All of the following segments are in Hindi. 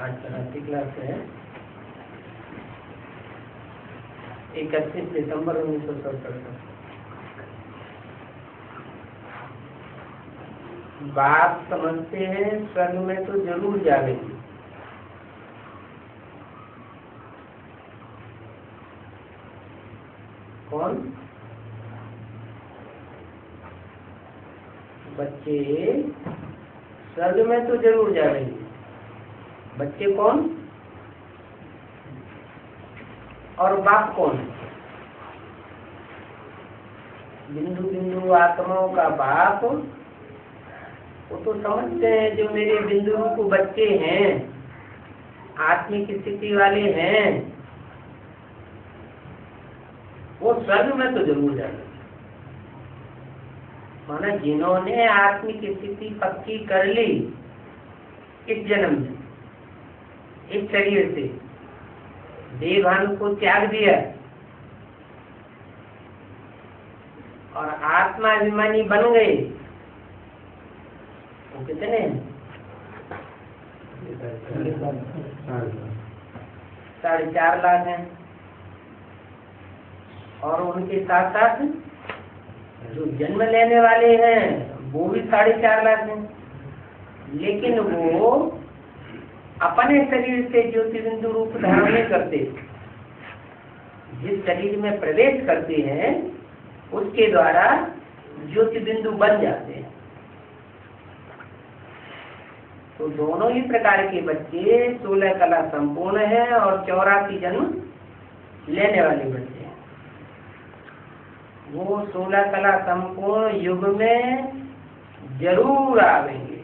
8 क्लास है 31 दिसंबर 1977। बात समझते हैं, स्वर्ग में तो जरूर जाएंगे। कौन? बच्चे स्वर्ग में तो जरूर जाएंगे। बच्चे कौन? और बाप कौन? बिंदु बिंदु आत्माओं का बाप। वो तो समझते हैं जो मेरे बिंदु को बच्चे हैं, आत्मिक स्थिति वाले हैं, वो स्वर्ग में तो जरूर जाएंगे। माना जिन्होंने आत्मिक स्थिति पक्की कर ली इस जन्म में, इस शरीर से देहभान को त्याग दिया और आत्मा अभिमानी बन गए, वो कितने हैं? 4.5 लाख हैं। और उनके साथ साथ जो जन्म लेने वाले हैं वो भी 4.5 लाख हैं। लेकिन वो अपने शरीर से ज्योति बिंदु रूप धारण नहीं करते। जिस शरीर में प्रवेश करते हैं उसके द्वारा ज्योति बिंदु बन जाते हैं। तो दोनों ही प्रकार के बच्चे 16 कला संपूर्ण है और 84 जन्म लेने वाले बच्चे हैं। वो 16 कला संपूर्ण युग में जरूर आवेंगे।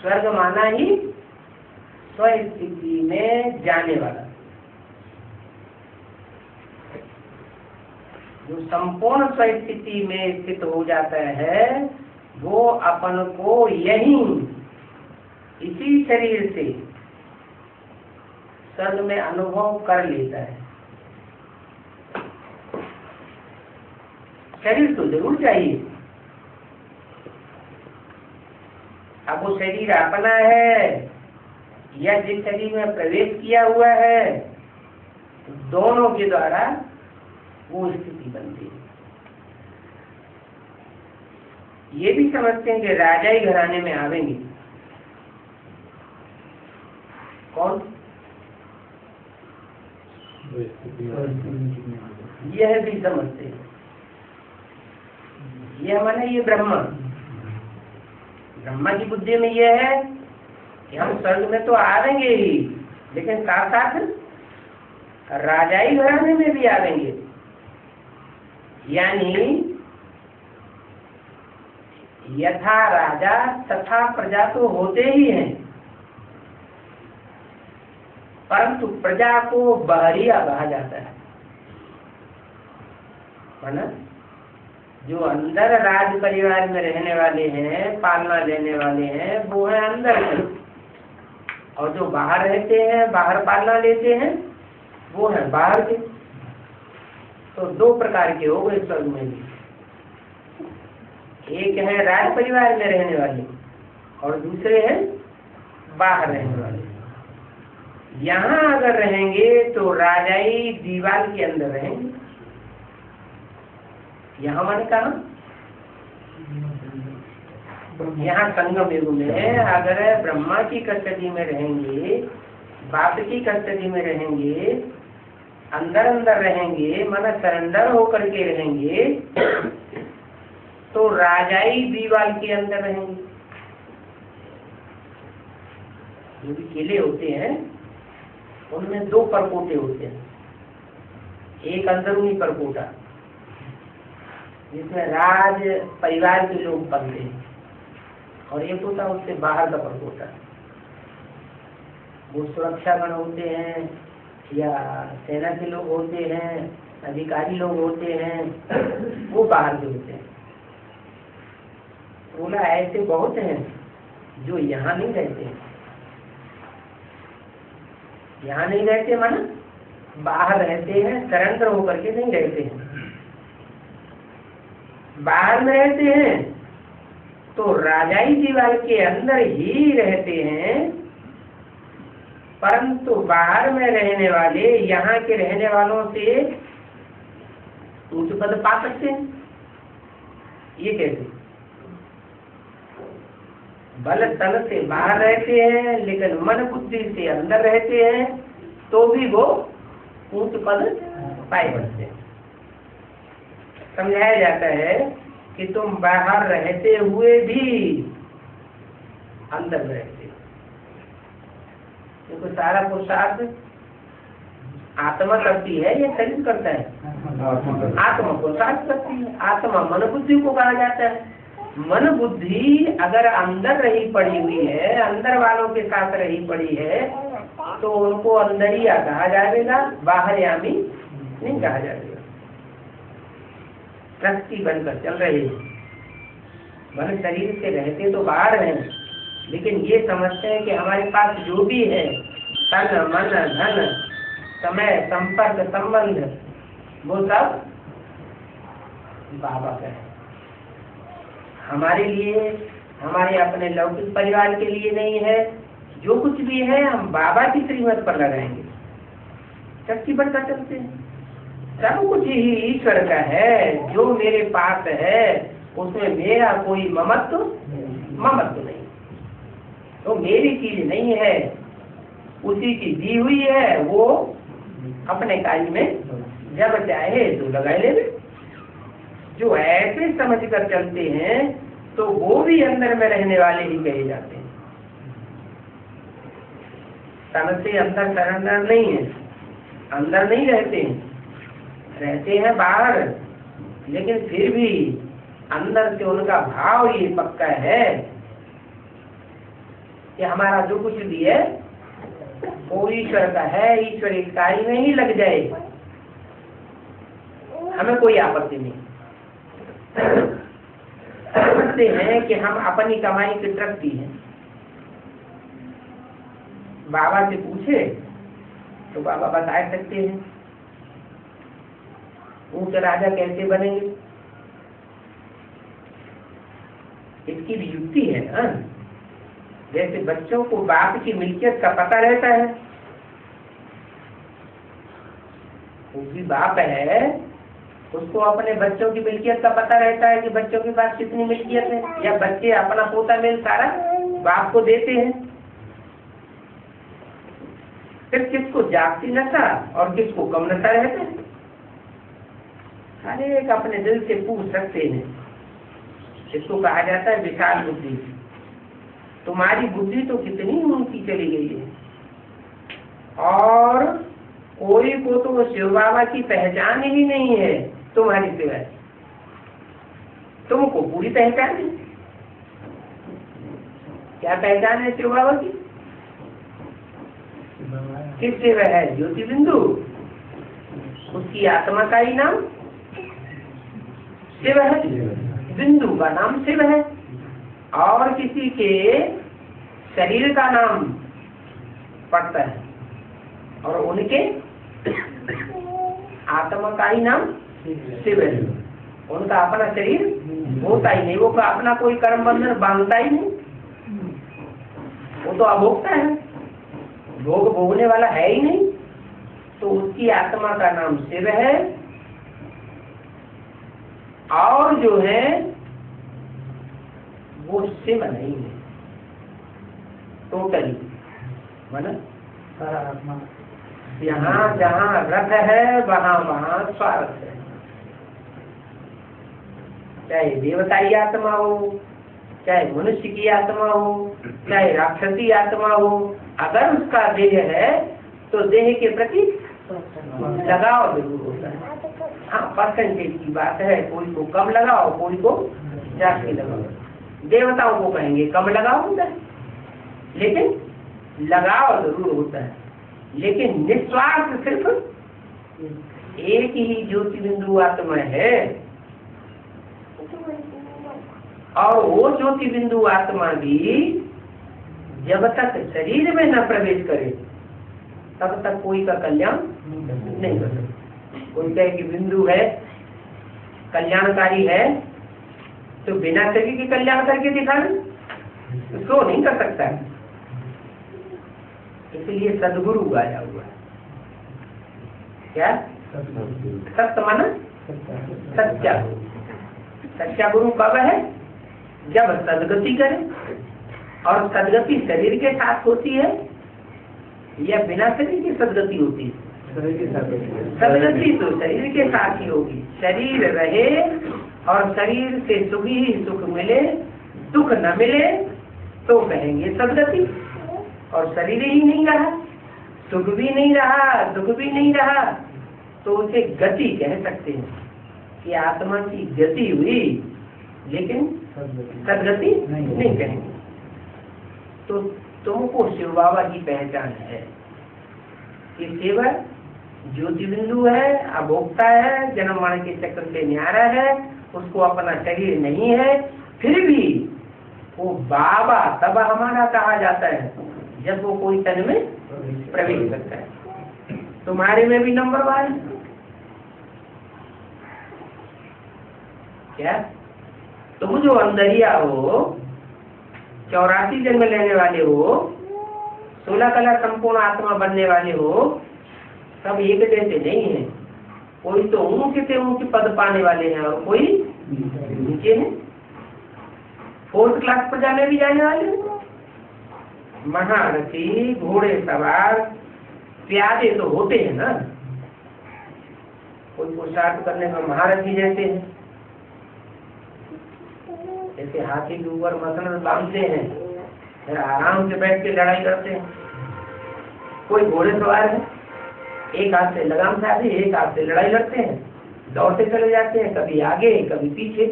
स्वर्ग माना ही स्वस्थिति में जाने वाला। जो संपूर्ण स्वस्थिति में स्थित हो जाता है वो अपन को यहीं इसी शरीर से स्वर्ग में अनुभव कर लेता है। शरीर तो जरूर चाहिए। अब वो शरीर अपना है या जिस शरीर में प्रवेश किया हुआ है, दोनों के द्वारा वो स्थिति बनती है। ये भी समझते हैं कि राजा ही घराने में आवेंगे। कौन? यह भी समझते हैं। यह माने ये ब्रह्मा की बुद्धि में यह है कि हम स्वर्ग में तो आवेंगे ही, लेकिन साथ साथ राजाई घराने में भी आवेंगे। यानी यथा राजा तथा प्रजा तो होते ही हैं, परंतु प्रजा को बहरिया कहा जाता है। माना जो अंदर राज परिवार में रहने वाले हैं, पालना लेने वाले हैं, वो है अंदर के। और जो बाहर रहते हैं, बाहर पालना लेते हैं, वो है बाहर के। तो 2 प्रकार के हो गए स्वर्ग में भी। एक है राज परिवार में रहने वाले और दूसरे हैं बाहर रहने वाले। यहाँ अगर रहेंगे तो राजाई दीवार के अंदर रहेंगे। यहाँ मैंने कहा यहाँ संगम युग में अगर ब्रह्मा की कस्टडी में रहेंगे, बाप की कस्टडी में रहेंगे, अंदर अंदर रहेंगे, माना सरेंडर होकर के रहेंगे, तो राजाई दीवार के अंदर रहेंगे। जो भी किले होते हैं उनमें 2 परकोटे होते हैं। एक अंदरूनी परकोटा जिसमें राज परिवार के लोग बनते हैं, और एक होता है उससे बाहर का परकोटा। वो सुरक्षा गण होते हैं या सेना के लोग होते हैं, अधिकारी लोग होते हैं, वो बाहर के होते हैं। बोला ऐसे बहुत हैं जो यहाँ नहीं रहते। यहाँ नहीं रहते माना बाहर रहते हैं, सरेंडर होकर के नहीं रहते हैं। बाहर में रहते हैं तो राजाई दीवार के अंदर ही रहते हैं, परंतु बाहर में रहने वाले यहाँ के रहने वालों से उच्च पद पा सकते हैं। ये कैसे? बल तन से बाहर रहते हैं लेकिन मन बुद्धि से अंदर रहते हैं तो भी वो उच्च पद पाए बनते हैं। समझाया जाता है कि तुम बाहर रहते हुए भी अंदर रहते हो, क्योंकि सारा पुरुषार्थ आत्मा करती है या शरीर करता है? आत्मा पुरुषार्थ करती है। आत्मा मन बुद्धि को कहा जाता है। मन बुद्धि अगर अंदर रही पड़ी हुई है, अंदर वालों के साथ रही पड़ी है, तो उनको अंदरिया कहा जाएगा, बाहर यामी नहीं कहा जाएगा। शक्ति बनकर चल रहे हैं। मन शरीर से रहते तो बाहर हैं, लेकिन ये समझते हैं कि हमारे पास जो भी है, तन मन धन समय संपर्क संबंध, वो सब बाबा का है। हमारे लिए, हमारे अपने लौकिक परिवार के लिए नहीं है। जो कुछ भी है हम बाबा की श्रीमत पर लगाएंगे। शक्ति बढ़ता चलते हैं। सब कुछ ही ईश्वर का है। जो मेरे पास है उसमें मेरा कोई ममत्व नहीं, तो मेरी चीज नहीं है, उसी की दी हुई है। वो अपने कार्य में जब चाहे तो लगा ले। जो ऐसे समझ कर चलते हैं तो वो भी अंदर में रहने वाले ही कहे जाते हैं। तन से अंदर सरेंडर नहीं है, अंदर नहीं रहते हैं, रहते हैं बाहर, लेकिन फिर भी अंदर से उनका भाव ये पक्का है कि हमारा जो कुछ भी है वो ईश्वर का है। ईश्वर इस कार्य में ही लग जाए, हमें कोई आपत्ति नहीं। समझते हैं कि हम अपनी कमाई के ट्रस्टी हैं। बाबा से पूछे तो बाबा बता सकते हैं ऊंच राजा कैसे बनेंगे। इसकी भी युक्ति है ना। जैसे बच्चों को बाप की मिल्कियत का पता रहता है, वो भी बाप है, उसको अपने बच्चों की मिल्कियत का पता रहता है कि बच्चों के पास कितनी मिल्कियत है, या बच्चे अपना पोता मेल सारा बाप को देते हैं। फिर किसको जागती नशा और किसको कम नशा रहता है, हर एक अपने दिल से पूछ सकते हैं। इसको कहा जाता है विशाल बुद्धि। तुम्हारी बुद्धि तो कितनी ऊंची चली गई है, और कोई को तो शिव बाबा की पहचान ही नहीं है तुम्हारी सिवाय। तुमको पूरी पहचान है। क्या पहचान है शिव बाबा की? किस शिव है? ज्योति बिंदु, उसकी आत्मा का ही नाम शिव है, बिंदु का नाम शिव है, और किसी के शरीर का नाम पड़ता है, और उनके आत्मा का ही नाम शिव है। उनका अपना शरीर होता ही नहीं, वो का अपना कोई कर्म बंधन बांधता ही नहीं, वो तो अभोक्ता है, भोग भोगने वाला है ही नहीं। तो उसकी आत्मा का नाम शिव है, और जो है वो शिव नहीं है टोटली, माना सारा आत्मा। यहाँ जहाँ रथ है वहाँ वहाँ स्वार्थ है। चाहे देवताई आत्मा हो, चाहे मनुष्य की आत्मा हो, चाहे राक्षसी आत्मा हो, अगर उसका देह है तो देह के प्रति लगाव जरूर होता है। हाँ, परसेंटेज की बात है, कोई को कम लगाओ, कोई को जास्ती लगाओ। देवताओं को कहेंगे कम लगाव होता है, लेकिन लगाव जरूर होता है। लेकिन निस्वार्थ सिर्फ एक ही ज्योति बिंदु आत्मा है, और वो ज्योति बिंदु आत्मा भी जब तक शरीर में न प्रवेश करे तब तक कोई का कल्याण नहीं कर सकता। कोई कहे कि बिंदु है कल्याणकारी है, तो बिना शरीर के कल्याण करके दिखाना तो नहीं कर सकता है। इसलिए सदगुरु गाया हुआ है। क्या? सत्य माना सच्चा। सच्चा गुरु कब है? जब सदगति करे। और सदगति शरीर के साथ होती है या बिना शरीर की सदगति होती है? सदगति तो शरीर के साथ ही होगी। शरीर रहे और शरीर से सुख ही सुख मिले, दुख न मिले तो कहेंगे सदगति। और शरीर ही नहीं रहा, सुख भी नहीं रहा, दुख भी नहीं रहा, तो उसे गति कह सकते हैं कि आत्मा की गति हुई, लेकिन सदगति नहीं कहेंगे। तो तुमको शिव बाबा की पहचान है कि सेवक ज्योति बिंदु है, अभोक्ता है, जन्म मरण के चक्र से न्यारा है, उसको अपना शरीर नहीं है, फिर भी वो बाबा तब हमारा कहा जाता है जब वो कोई तन में प्रवेश करता है। तुम्हारे में भी नंबर 1 क्या? तुम जो अंदरिया हो, 84 जन्म लेने वाले हो, 16 कला संपूर्ण आत्मा बनने वाले हो, सब एक जैसे नहीं है। कोई तो ऊंचे से ऊंचे पद पाने वाले हैं और कोई नीचे है। 4th क्लास पर जाने भी जाने वाले हैं। महारथी, घोड़े सवार, प्यादे तो होते हैं ना। कोई पुरुषार्थ करने में महारथी जैसे हैं, जैसे हाथी के ऊपर मसलन बांधते हैं, फिर आराम से बैठ के लड़ाई करते हैं। कोई घोड़े सवार है, एक हाथ से लगाम साधे, एक हाथ से लड़ाई लड़ते हैं, दौड़ते चले जाते हैं, कभी आगे कभी पीछे।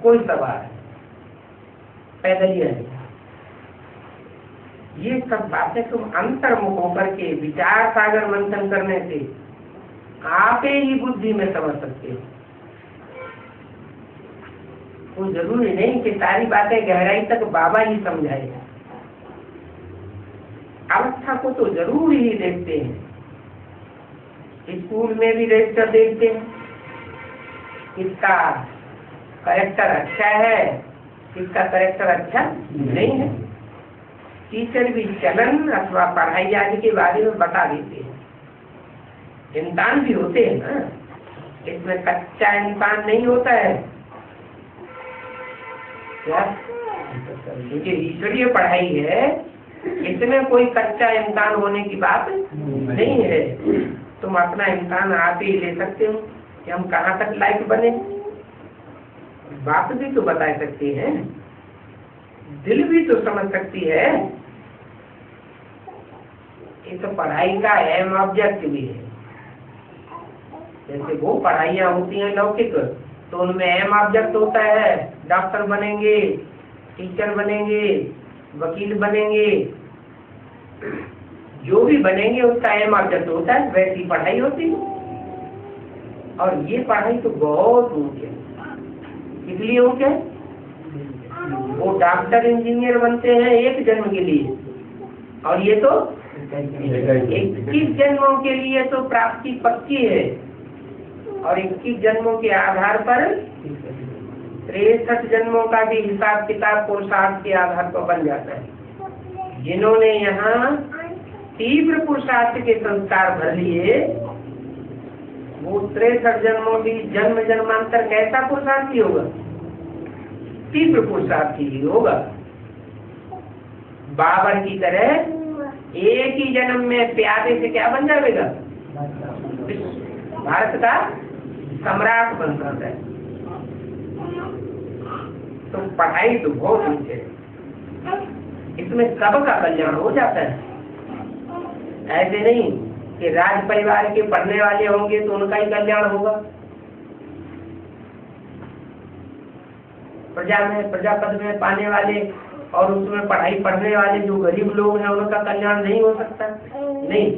कोई सवार है, पैदल ही है। ये सब बातें तुम अंतर्मुख होकर के विचार सागर मंथन करने से आप ही बुद्धि में समझ सकते हो। वो जरूरी नहीं कि सारी बातें गहराई तक बाबा ही समझाएगा। अवस्था को तो जरूर ही देखते हैं। स्कूल में भी रजिस्टर देखते हैं, किसका करेक्टर अच्छा है, किसका करेक्टर अच्छा नहीं है। टीचर भी चलन अथवा पढ़ाई आदि के बारे में बता देते हैं। इम्तिहान भी होते हैं ना, इसमें कच्चा इम्तिहान नहीं होता है क्या? क्योंकि ईश्वरीय पढ़ाई है, इसमें कोई कच्चा इम्तिहान होने की बात नहीं है। तुम अपना इम्तिहान आप ही ले सकते हो कि हम कहाँ तक लायक बने। बात भी तो बता सकती है, दिल भी तो समझ सकती है। ये तो पढ़ाई का अहम ऑब्जेक्ट भी है। जैसे वो पढ़ाइयाँ होती हैं लौकिक, तो उनमें अहम ऑब्जेक्ट होता है, डॉक्टर बनेंगे, टीचर बनेंगे, वकील बनेंगे, जो भी बनेंगे उसका अहम ऑब्जेक्ट होता है। वैसी पढ़ाई होती है। और ये पढ़ाई तो बहुत ऊंची है। इसलिए वो क्या, वो डॉक्टर इंजीनियर बनते हैं एक जन्म के लिए, और ये तो 21 जन्मों के लिए तो प्राप्ति पक्की है। और 21 जन्मों के आधार पर 63 जन्मों का भी हिसाब किताब पुरुषार्थ के आधार पर बन जाता है। जिन्होंने यहाँ तीव्र पुरुषार्थ के संस्कार भर लिए, वो 63 जन्मों की जन्म जन्मांतर कैसा पुरुषार्थी होगा? तीव्र पुरुषार्थी ही होगा। बाबर की तरह एक ही जन्म में प्यादे से क्या बन जाएगा? भारत का सम्राट बन जाता है। तो पढ़ाई तो बहुत नीचे है, इसमें सबका कल्याण हो जाता है। ऐसे नहीं कि राज परिवार के पढ़ने वाले होंगे तो उनका ही कल्याण होगा, प्रजा में प्रजापद में पाने वाले और उसमें पढ़ाई पढ़ने वाले जो गरीब लोग हैं उनका कल्याण नहीं हो सकता। नहीं,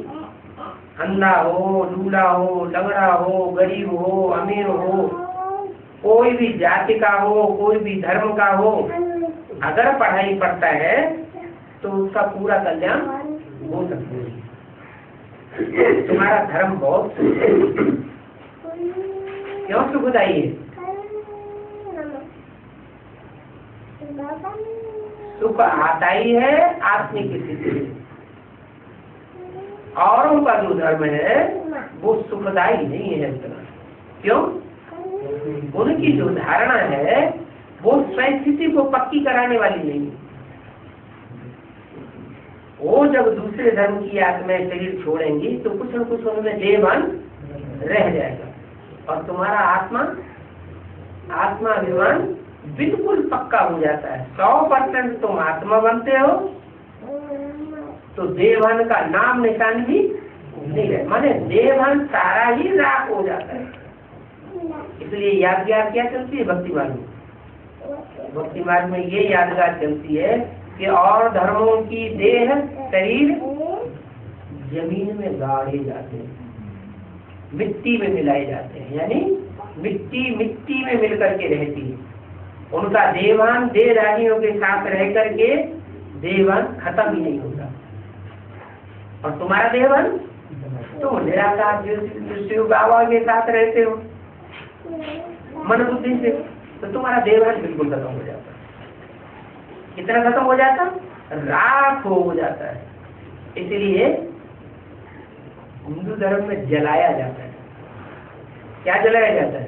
अंधा हो, लूला हो, लंगड़ा हो, गरीब हो, अमीर हो, कोई भी जाति का हो, कोई भी धर्म का हो, अगर पढ़ाई पढ़ता है तो उसका पूरा कल्याण हो सकता है। तुम्हारा धर्म बहुत क्यों सुखदायी है? सुख आता ही है आत्मिक स्थिति में। औरों का जो धर्म है वो सुखदायी नहीं है इतना। क्यों? उनकी जो धारणा है वो स्थिति को पक्की कराने वाली नहीं। वो जब दूसरे धर्म की आत्माएं शरीर छोड़ेंगी तो कुछ न कुछ उनमें देहभान रह जाएगा और तुम्हारा आत्मा अभिमान बिल्कुल पक्का हो जाता है। 100% तुम आत्मा बनते हो तो देहभान का नाम निशान भी नहीं है, माने देहभान सारा ही राख हो जाता है। इसलिए यादगार क्या चलती है भक्ति मार्ग में? भक्ति मार्ग में ये यादगार चलती है कि और धर्मों की देह शरीर जमीन में गाड़े जाते हैं, मिट्टी में मिलाए जाते हैं, यानी मिट्टी में मिलकर के रहती है। उनका देहभान देहधारियों के साथ रह करके देहभान खत्म ही नहीं होता। और तुम्हारा देहभान तुम निराकार शिव बाबा के साथ रहते हो मन बुद्धि से, तो तुम्हारा देहभान बिल्कुल खत्म हो जाता है। कितना खत्म हो जाता? राख हो जाता है। इसलिए हिंदू धर्म में जलाया जाता है। क्या जलाया जाता है?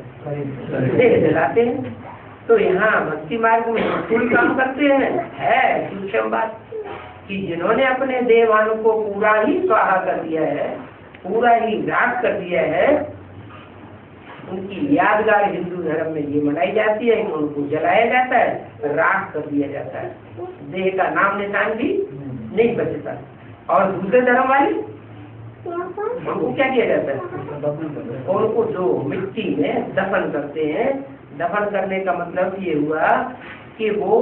देह जलाते हैं। तो यहाँ भक्ति मार्ग में फूल काम करते हैं। है सूक्ष्म बात कि जिन्होंने अपने देहभान को पूरा ही स्वाहा कर दिया है, पूरा ही राख कर दिया है, उनकी यादगार हिंदू धर्म में ये मनाई जाती है कि उनको जलाया जाता है, राख कर दिया जाता है, देह का नाम निशान भी नहीं बचता। और दूसरे धर्म वाले उनको क्या किया जाता है? उनको जो मिट्टी में दफन करते हैं। दफन करने का मतलब ये हुआ कि वो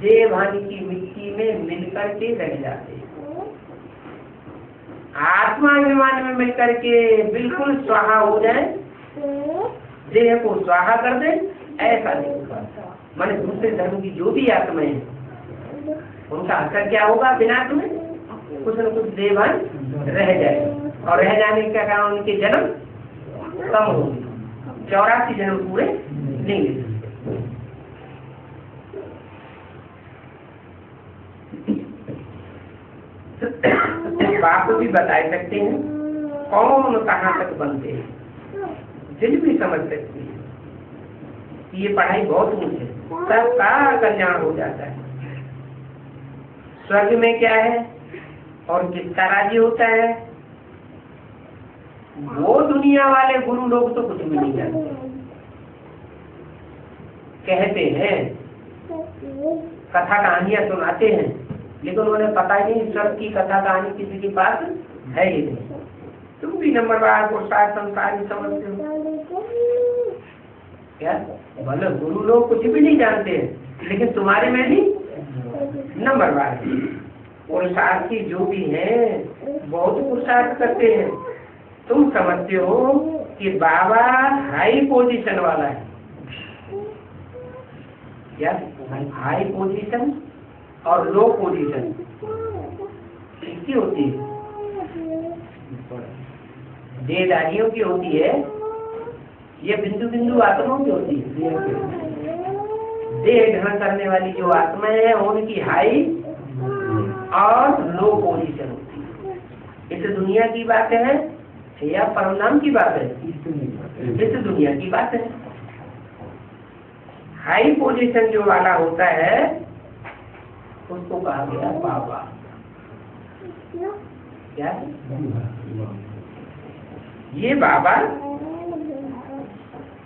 देहभान की मिट्टी में मिलकर के रह जाते हैं, आत्माभिमान में मिलकर के बिल्कुल स्वाहा हो जाए, देह को स्वाहा कर दे, ऐसा नहीं होगा। माने दूसरे धर्म की जो भी आत्माएं हैं उनका असर क्या होगा? विनाश में कुछ न कुछ देहभान रह जाए, और रह जाने के कारण उनके जन्म कम होंगे, 84 जन्म पूरे नहीं ले सकते। बाप भी बता सकते हैं कौन कहाँ तक बनते हैं, दिल भी समझ सकती है कि ये पढ़ाई बहुत ऊंच है, सबका कल्याण हो जाता है। स्वर्ग में क्या है और किसका राज्य होता है वो दुनिया वाले गुरु लोग तो कुछ भी नहीं जानते। कहते हैं, कथा कहानियां सुनाते हैं, लेकिन उन्हें पता ही नहीं स्वर्ग की कथा कहानी किसी के पास है ही नहीं। तुम भी नंबरवार पुरुषार्थ संसारी समझते हो क्या? भले गुरु लोग कुछ भी नहीं जानते हैं, लेकिन तुम्हारे में भी नंबरवार है। पुरुषार्थी जो भी हैं बहुत पुरुषार्थ करते हैं। तुम समझते हो कि बाबा हाई पोजीशन वाला है क्या? हाई पोजीशन और लो पोजीशन किसकी होती है? देहधारियों की होती है, ये बिंदु बिंदु आत्माओं की होती है। देह ग्रहण करने वाली जो आत्माएं हैं उनकी हाई और लो पोजीशन होती है। इस दुनिया की बात है या परमधाम की बात है? इस दुनिया की बात है। हाई पोजीशन जो वाला होता है उसको कहा गया बाबा। क्या? ये बाबा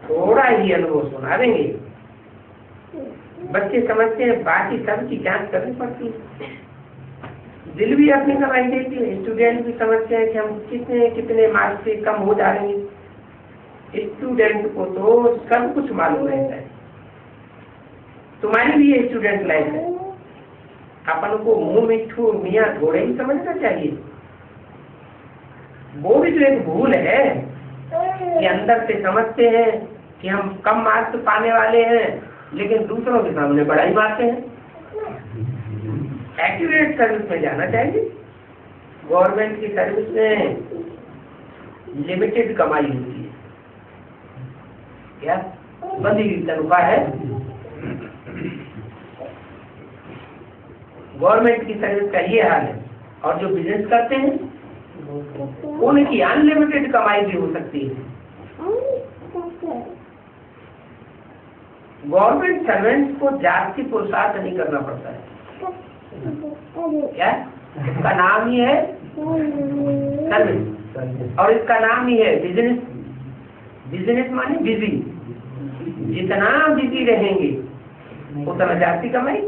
थोड़ा ही अनुभव सुना देंगे। बच्चे समझते हैं, बाकी सबकी जांच करनी पड़ती है। दिल भी अपनी समझ देती है, स्टूडेंट भी समझते हैं कि हम कितने कितने मार्क्स से कम हो जा रहे हैं। स्टूडेंट को तो सब कुछ मालूम रहता है। तुम्हारी भी ये स्टूडेंट लाइफ है। अपन को मुंह मिठू मियाँ थोड़े ही समझना चाहिए। वो भी तो एक भूल है कि अंदर से समझते हैं कि हम कम मार्क्स पाने वाले हैं, लेकिन दूसरों के सामने बड़ा ही मारते हैं। एक्यूरेट सर्विस में जाना चाहिए। गवर्नमेंट की सर्विस में लिमिटेड कमाई होती है। क्या? बंदी हुई तनख्वाह है। गवर्नमेंट की सर्विस का ये हाल है। और जो बिजनेस करते हैं उनकी अनलिमिटेड कमाई भी हो सकती है। गवर्नमेंट सर्वेंट्स को जाति पुरुषार्थ नहीं करना पड़ता है। क्या इसका नाम ही है सर्विस, और इसका नाम ही है बिजनेस। बिजनेस माने बिजी, जितना बिजी रहेंगे उतना जाति कमाई।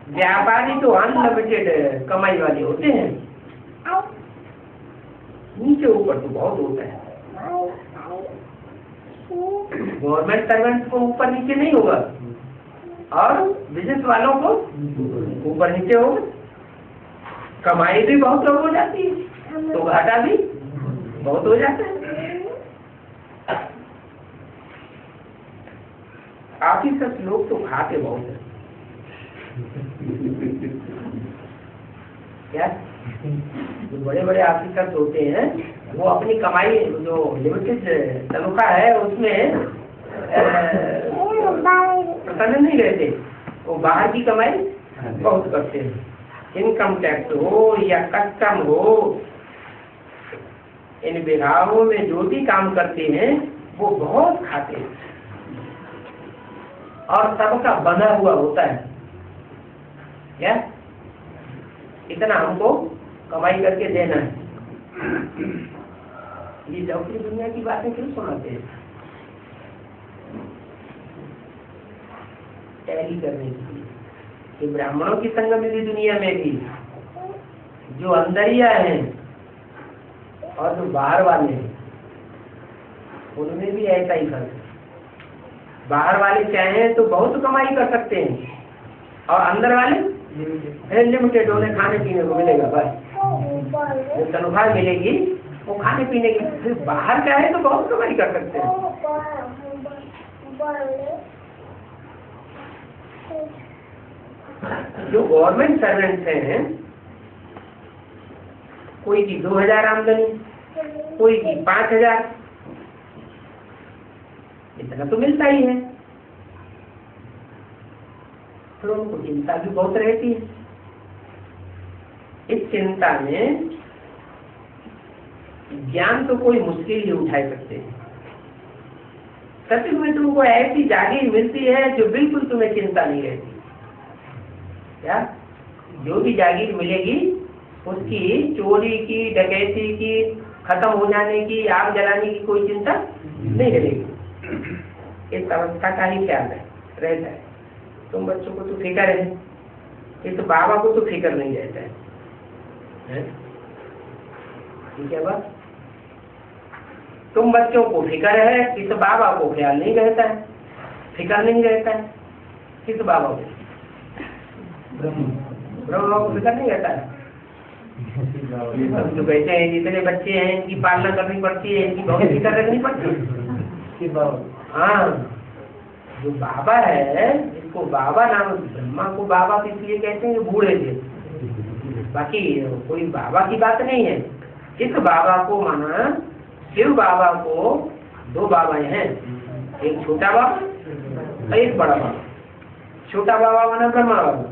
व्यापारी तो अनलिमिटेड कमाई वाले होते हैं, नीचे ऊपर तो बहुत होता है। गवर्नमेंट सर्वेंट्स को ऊपर नीचे नहीं होगा, और बिजनेस वालों को ऊपर नीचे होगा। कमाई भी बहुत लोग हो जाती है तो घाटा भी बहुत हो जाता है। ऑफिसर्स लोग तो खाते बहुत है। क्या जो बड़े बड़े ऑफिसर्स होते हैं वो अपनी कमाई जो लिमिटेड तनख्वाह है उसमें प्रसन्न नहीं रहते, वो बाहर की कमाई बहुत करते हैं। इनकम टैक्स हो या कस्टम हो, इन विभागों में जो भी काम करते हैं वो बहुत खाते हैं, और सबका बना हुआ होता है। क्या इतना हमको कमाई करके देना है। ये लौकिक दुनिया की बातें क्यों सुनाते हैं? टैली करने के लिए कि ब्राह्मणों की संग मिली दुनिया में भी जो अंदरिया हैं और जो बाहर वाले हैं उनमें भी ऐसा ही फर्क है। बाहर वाले चाहें तो बहुत कमाई कर सकते हैं, और अंदर वाले लिमिटेड, उन्हें खाने पीने को मिलेगा बस, जो तनख्वाह मिलेगी वो खाने पीने की। फिर बाहर चाहे तो बहुत कमाई कर सकते हैं। जो गवर्नमेंट सर्वेंट्स हैं, कोई की 2000 आमदनी, कोई की 5000, इतना तो मिलता ही है। फिर उनको चिंता भी बहुत रहती है। इस चिंता में ज्ञान तो कोई मुश्किल ही उठा सकते हैं। सत्य में तुमको ऐसी जागीर मिलती है जो बिल्कुल तुम्हें चिंता नहीं रहती। क्या जो भी जागीर मिलेगी उसकी चोरी की, डकैती की, खत्म हो जाने की, आग जलाने की कोई चिंता नहीं रहेगी। इस अवस्था का ही ख्याल रहता है। तुम बच्चों को तो फिक्र है, ये तो बाबा को तो फिक्र नहीं रहता है। ठीक है बात, तुम बच्चों को फिक्र है, किस बाबा को ख्याल नहीं रहता है, फिक्र नहीं रहता है। किस बाबा को? ब्रह्मा को फिक्र नहीं रहता है। जो कहते हैं जितने बच्चे हैं इनकी पालना करनी पड़ती है, इनकी बहुत फिक्र रखनी पड़ती है। हाँ, जो बाबा है, जिसको बाबा नाम, ब्रह्मा को बाबा तो इसलिए कहते हैं बूढ़े थे, बाकी कोई बाबा की बात नहीं है। इस बाबा को माना, शिव बाबा को दो बाबा हैं, एक छोटा बाबा और एक बड़ा बाबा। छोटा बाबा माना ब्रह्मा बाबा,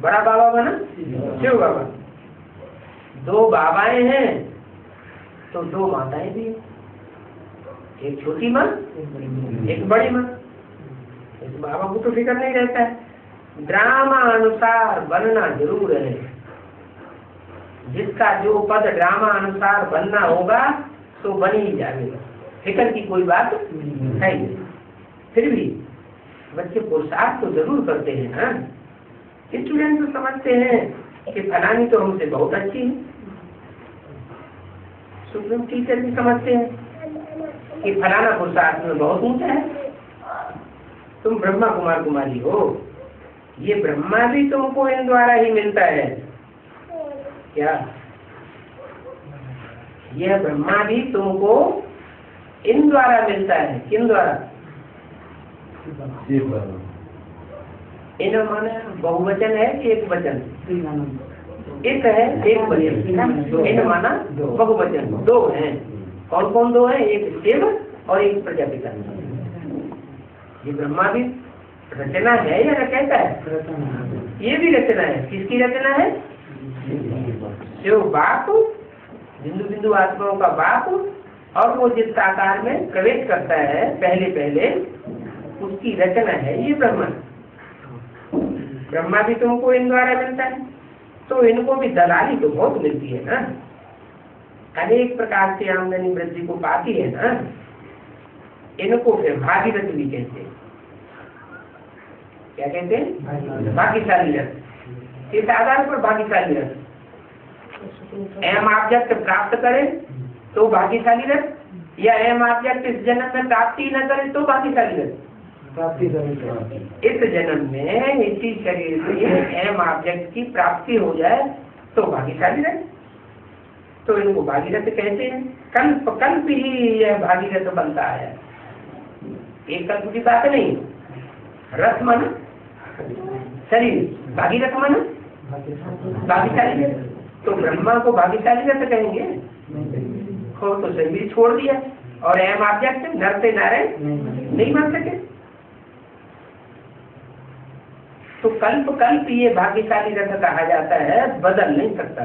बड़ा बाबा माना शिव बाबा। दो बाबाएं हैं तो दो माताएं भी, एक छोटी माँ एक बड़ी माँ। इस बाबा को तो फिक्र नहीं रहता है। ड्रामा अनुसार बनना जरूर है। जिसका जो पद ड्रामा अनुसार बनना होगा तो बन ही जाएगा, फिक्र की कोई बात है ही। फिर भी बच्चे पुरुषार्थ तो जरूर करते हैं ना। स्टूडेंट तो समझते हैं कि फलानी तो हमसे बहुत अच्छी है। सुप्रीम टीचर भी समझते हैं कि फलाना पुरुषार्थ में बहुत ऊंचा है। तुम ब्रह्मा कुमार कुमारी हो, ये ब्रह्मा भी तुमको इन द्वारा ही मिलता है। क्या यह ब्रह्मा भी तुमको इन द्वारा मिलता है? किन द्वारा? इन माने बहुवचन है कि एक वचन? एक है एक वचन, इन माना बहुवचन, दो हैं। कौन कौन दो हैं? एक शिव और एक प्रजापिता। ये ब्रह्मा भी रचना है या रचयिता है? ये भी रचना है। किसकी रचना है? जो बाप, बिंदु बिंदु आत्माओं का बाप, और वो जिस आकार में प्रवेश करता है पहले पहले, उसकी रचना है ये ब्रह्मा। ब्रह्मा भी तुमको इन द्वारा मिलता है, तो इनको भी दलाली तो बहुत मिलती है ना, अनेक प्रकार से आमदनी वृद्धि को पाती है ना। इनको फिर भागीरथ भी कहते हैं। क्या कहते हैं? भाग्यशाली रथ। इस आधार पर भाग्यशाली रथ, एम ऑब्जेक्ट प्राप्त करे तो भाग्यशाली रथ, या एम ऑब्जेक्ट इस जन्म में प्राप्ति न करे तो भाग्यशाली रथ। इस जन्म में इसी शरीर में एम ऑब्जेक्ट की प्राप्ति हो जाए तो भाग्यशाली रथ। तो इनको भागीरथ कहते हैं। कल्प कल्प ही यह भागीरथ बनता है, एक कल्प की बात नहीं। रथ मन शरीर, भागीरथ मन भाग्यशाली रथ। तो ब्रह्मा को भाग्यशाली रथ कहेंगे? हो तो शरीर छोड़ दिया और एम ऑब्जेक्ट नर से नारायण नहीं बन सके। तो कल्प कल्प ये भाग्यशाली रथ कहा जाता है, बदल नहीं सकता।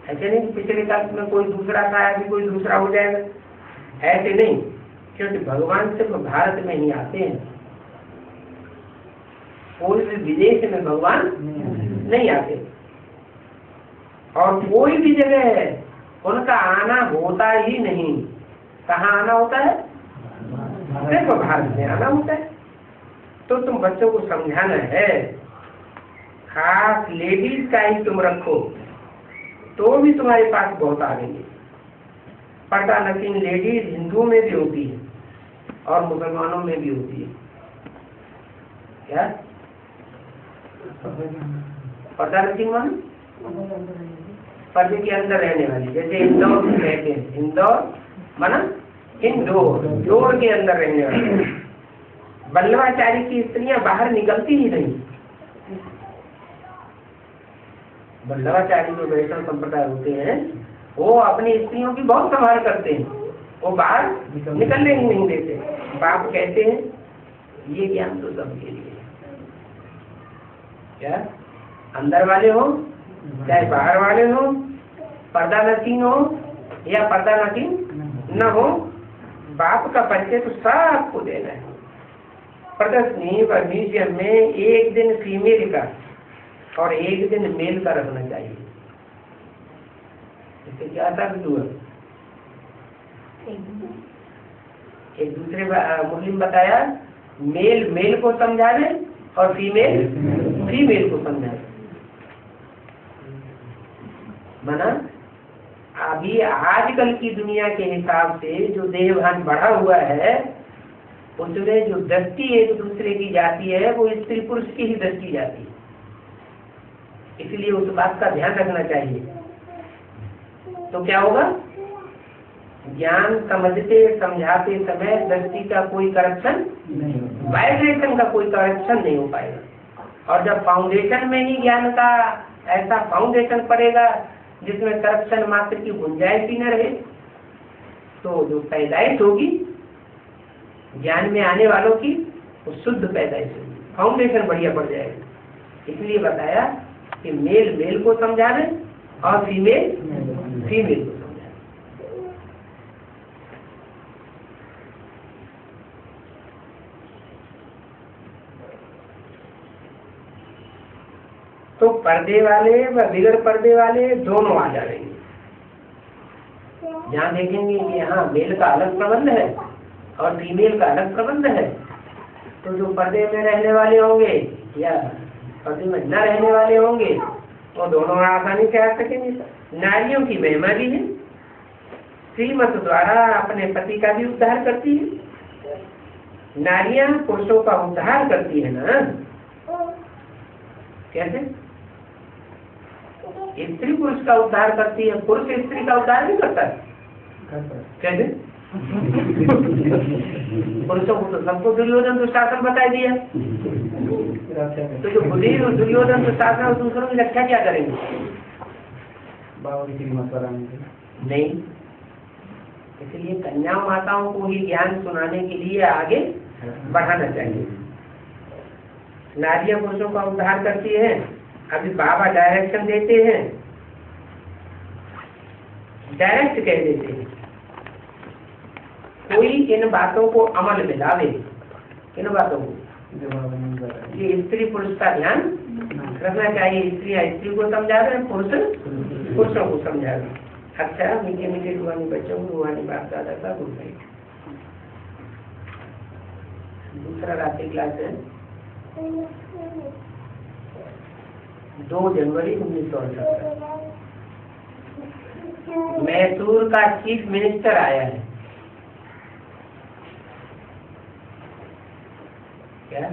ऐसे नहीं पिछले कल्प में कोई दूसरा था, अभी कोई दूसरा हो जाएगा, ऐसे नहीं। क्योंकि भगवान सिर्फ भारत में ही आते हैं, कोई भी विदेश में भगवान नहीं आते। और कोई भी जगह उनका आना होता ही नहीं। कहाँ आना होता है? सिर्फ भारत में आना होता है। तो तुम बच्चों को समझाना है, खास लेडीज का ही तुम रखो तो भी तुम्हारे पास बहुत आएंगे। पर्दा नसीन लेडीज हिंदुओं में भी होती है और मुसलमानों में भी होती है। क्या पर्दा नसीन मान? पर्दे के अंदर रहने वाली, जैसे इंदौर कहते हैं, इंदौर माना इंडोर, डोर के अंदर रहने वाली। वल्लभाचारी की स्त्रियां बाहर निकलती ही नहीं। वल्लभाचारी जो वैष्णव संप्रदाय होते हैं वो अपनी स्त्रियों की बहुत संभाल करते हैं, वो बाहर निकलने ही नहीं देते। बाप कहते हैं ये ज्ञान तो सबके लिए, क्या अंदर वाले हो चाहे बाहर वाले हो, पर्दा नसीन हो या पर्दा नसीन न हो, बाप का परिचय तो सबको देना है। प्रदर्शनी व म्यूजियम में एक दिन फीमेल का और एक दिन मेल का रखना चाहिए। इससे क्या साबित हुआ? एक दूसरे मुस्लिम बताया मेल मेल को समझावे और फीमेल फीमेल को समझावे। माना अभी आजकल की दुनिया के हिसाब से जो देहभान बढ़ा हुआ है, उसमें जो दृष्टि एक दूसरे की जाती है वो स्त्री पुरुष की ही दृष्टि जाती है। इसलिए उस बात का ध्यान रखना चाहिए। तो क्या होगा? ज्ञान समझते समझाते समय दृष्टि का कोई करेक्शन, वाइब्रेशन का कोई करेक्शन नहीं हो पाएगा। और जब फाउंडेशन में ही ज्ञान का ऐसा फाउंडेशन पड़ेगा जिसमें करेक्शन मात्र की गुंजाइश ही न रहे, तो जो पैदाइश होगी ज्ञान में आने वालों की वो शुद्ध पैदाइश होगी, फाउंडेशन बढ़िया पड़ जाएगा। इसलिए बताया कि मेल मेल को समझावे और फीमेल फीमेल को समझावे। तो पर्दे वाले व बिगड़ पर्दे वाले दोनों आ जाएंगे। जहाँ देखेंगे कि यहाँ मेल का अलग प्रबंध है और फीमेल का अलग प्रबंध है, तो जो पर्दे में रहने वाले होंगे या पर्दे में न रहने वाले होंगे वो दोनों आसानी से आ सकेंगे। नारियों की महिमा भी है, श्रीमत द्वारा अपने पति का भी उद्धार करती है। नारियां पुरुषों का उद्धार करती है ना। कैसे? स्त्री पुरुष का उद्धार करती है, पुरुष स्त्री का उद्धार नहीं करता है। कैसे? पुरुषों को तो सबको दुर्योधन दुशासन बता दिया, तो जो बुद्धि दुर्योधन दुशासन और दूसरों की रक्षा क्या करेंगे? नहीं। इसलिए कन्या माताओं को ही ज्ञान सुनाने के लिए आगे बढ़ाना चाहिए। नारियां पुरुषों का उद्धार करती हैं। अभी बाबा डायरेक्शन देते हैं, डायरेक्ट कह देते हैं कोई इन बातों को अमल में लावे। इन बातों को ये स्त्री पुरुष का ध्यान रखना चाहिए। स्त्री को समझा रहे हैं, पुरुष पुरुषों को समझा रहे हैं। अच्छा, मीठे मीठे रूहानी बच्चों को रूहानी बाप दादा का गुड नाइट। दूसरा रात्रि क्लास है 2 जनवरी 1968। मैसूर का चीफ मिनिस्टर आया है। क्या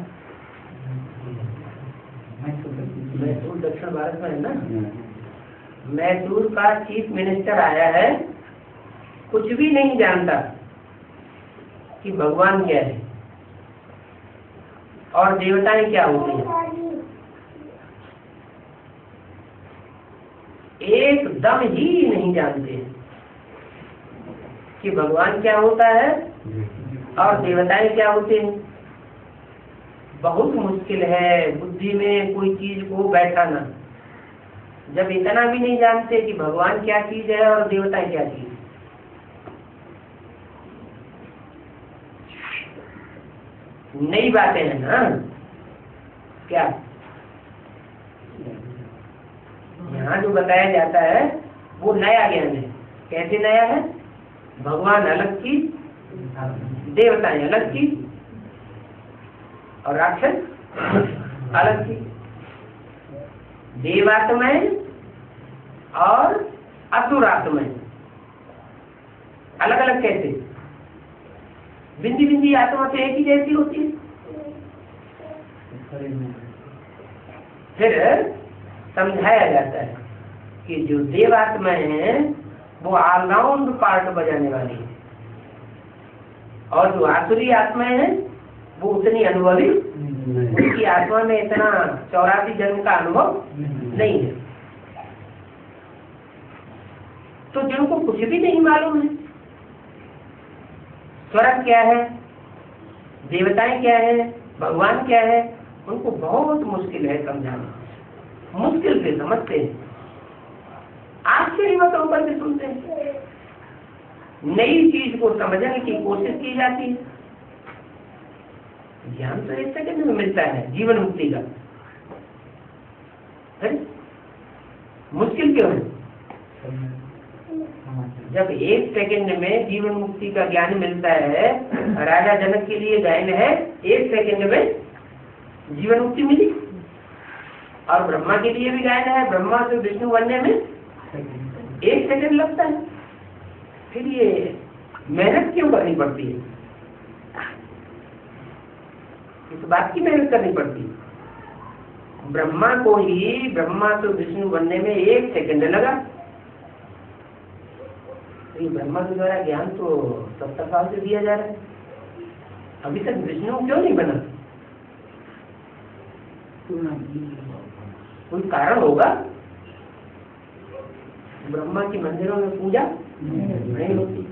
मैसूर दक्षिण भारत में है ना। मैसूर का चीफ मिनिस्टर आया है, कुछ भी नहीं जानता कि भगवान क्या है और देवताएं क्या होती हैं। एकदम ही नहीं जानते हैं कि भगवान क्या होता है और देवताएं क्या होते हैं। बहुत मुश्किल है बुद्धि में कोई चीज को बैठाना, जब इतना भी नहीं जानते कि भगवान क्या चीज है और देवताएं क्या चीज। नई बातें हैं ना। क्या यहाँ जो बताया जाता है वो नया ज्ञान है। कैसे नया है? भगवान अलग चीज, देवताएं अलग चीज और राक्षस अलग चीज। देवात्माएं और असुरात्माएं अलग अलग कैसे? बिंदी बिंदी आत्मा से एक ही जैसी होती है। फिर समझाया जाता है कि जो देवात्माएं हैं वो ऑलराउंड पार्ट बजाने वाली है और जो आसुरी आत्माएं हैं वो उतनी अनुभवी, उनकी आत्मा में इतना 84 जन्म का अनुभव नहीं है। तो जिनको कुछ भी नहीं मालूम है स्वर्ग क्या है, देवताएं क्या है, भगवान क्या है, उनको बहुत मुश्किल है समझाना। मुश्किल से समझते हैं, आश्चर्य होकर के सुनते हैं। नई चीज को समझने की कोशिश की जाती है। ज्ञान तो 1 सेकंड में मिलता है जीवन मुक्ति का। मुश्किल क्यों है? जब 1 सेकंड में जीवन मुक्ति का ज्ञान मिलता है, राजा जनक के लिए गायन है 1 सेकंड में जीवन मुक्ति मिली, और ब्रह्मा के लिए भी गायन है ब्रह्मा से विष्णु बनने में 1 सेकंड लगता है। फिर ये मेहनत क्यों करनी पड़ती है? इस बात की मेहनत करनी पड़ती है। ब्रह्मा को ही ब्रह्मा से विष्णु बनने में 1 सेकंड लगा। तो ये ब्रह्मा के द्वारा ज्ञान तो 70 साल से दिया जा रहा है, अभी तक विष्णु क्यों नहीं बना? कोई कारण होगा। ब्रह्मा की मंदिरों में पूजा नहीं होती,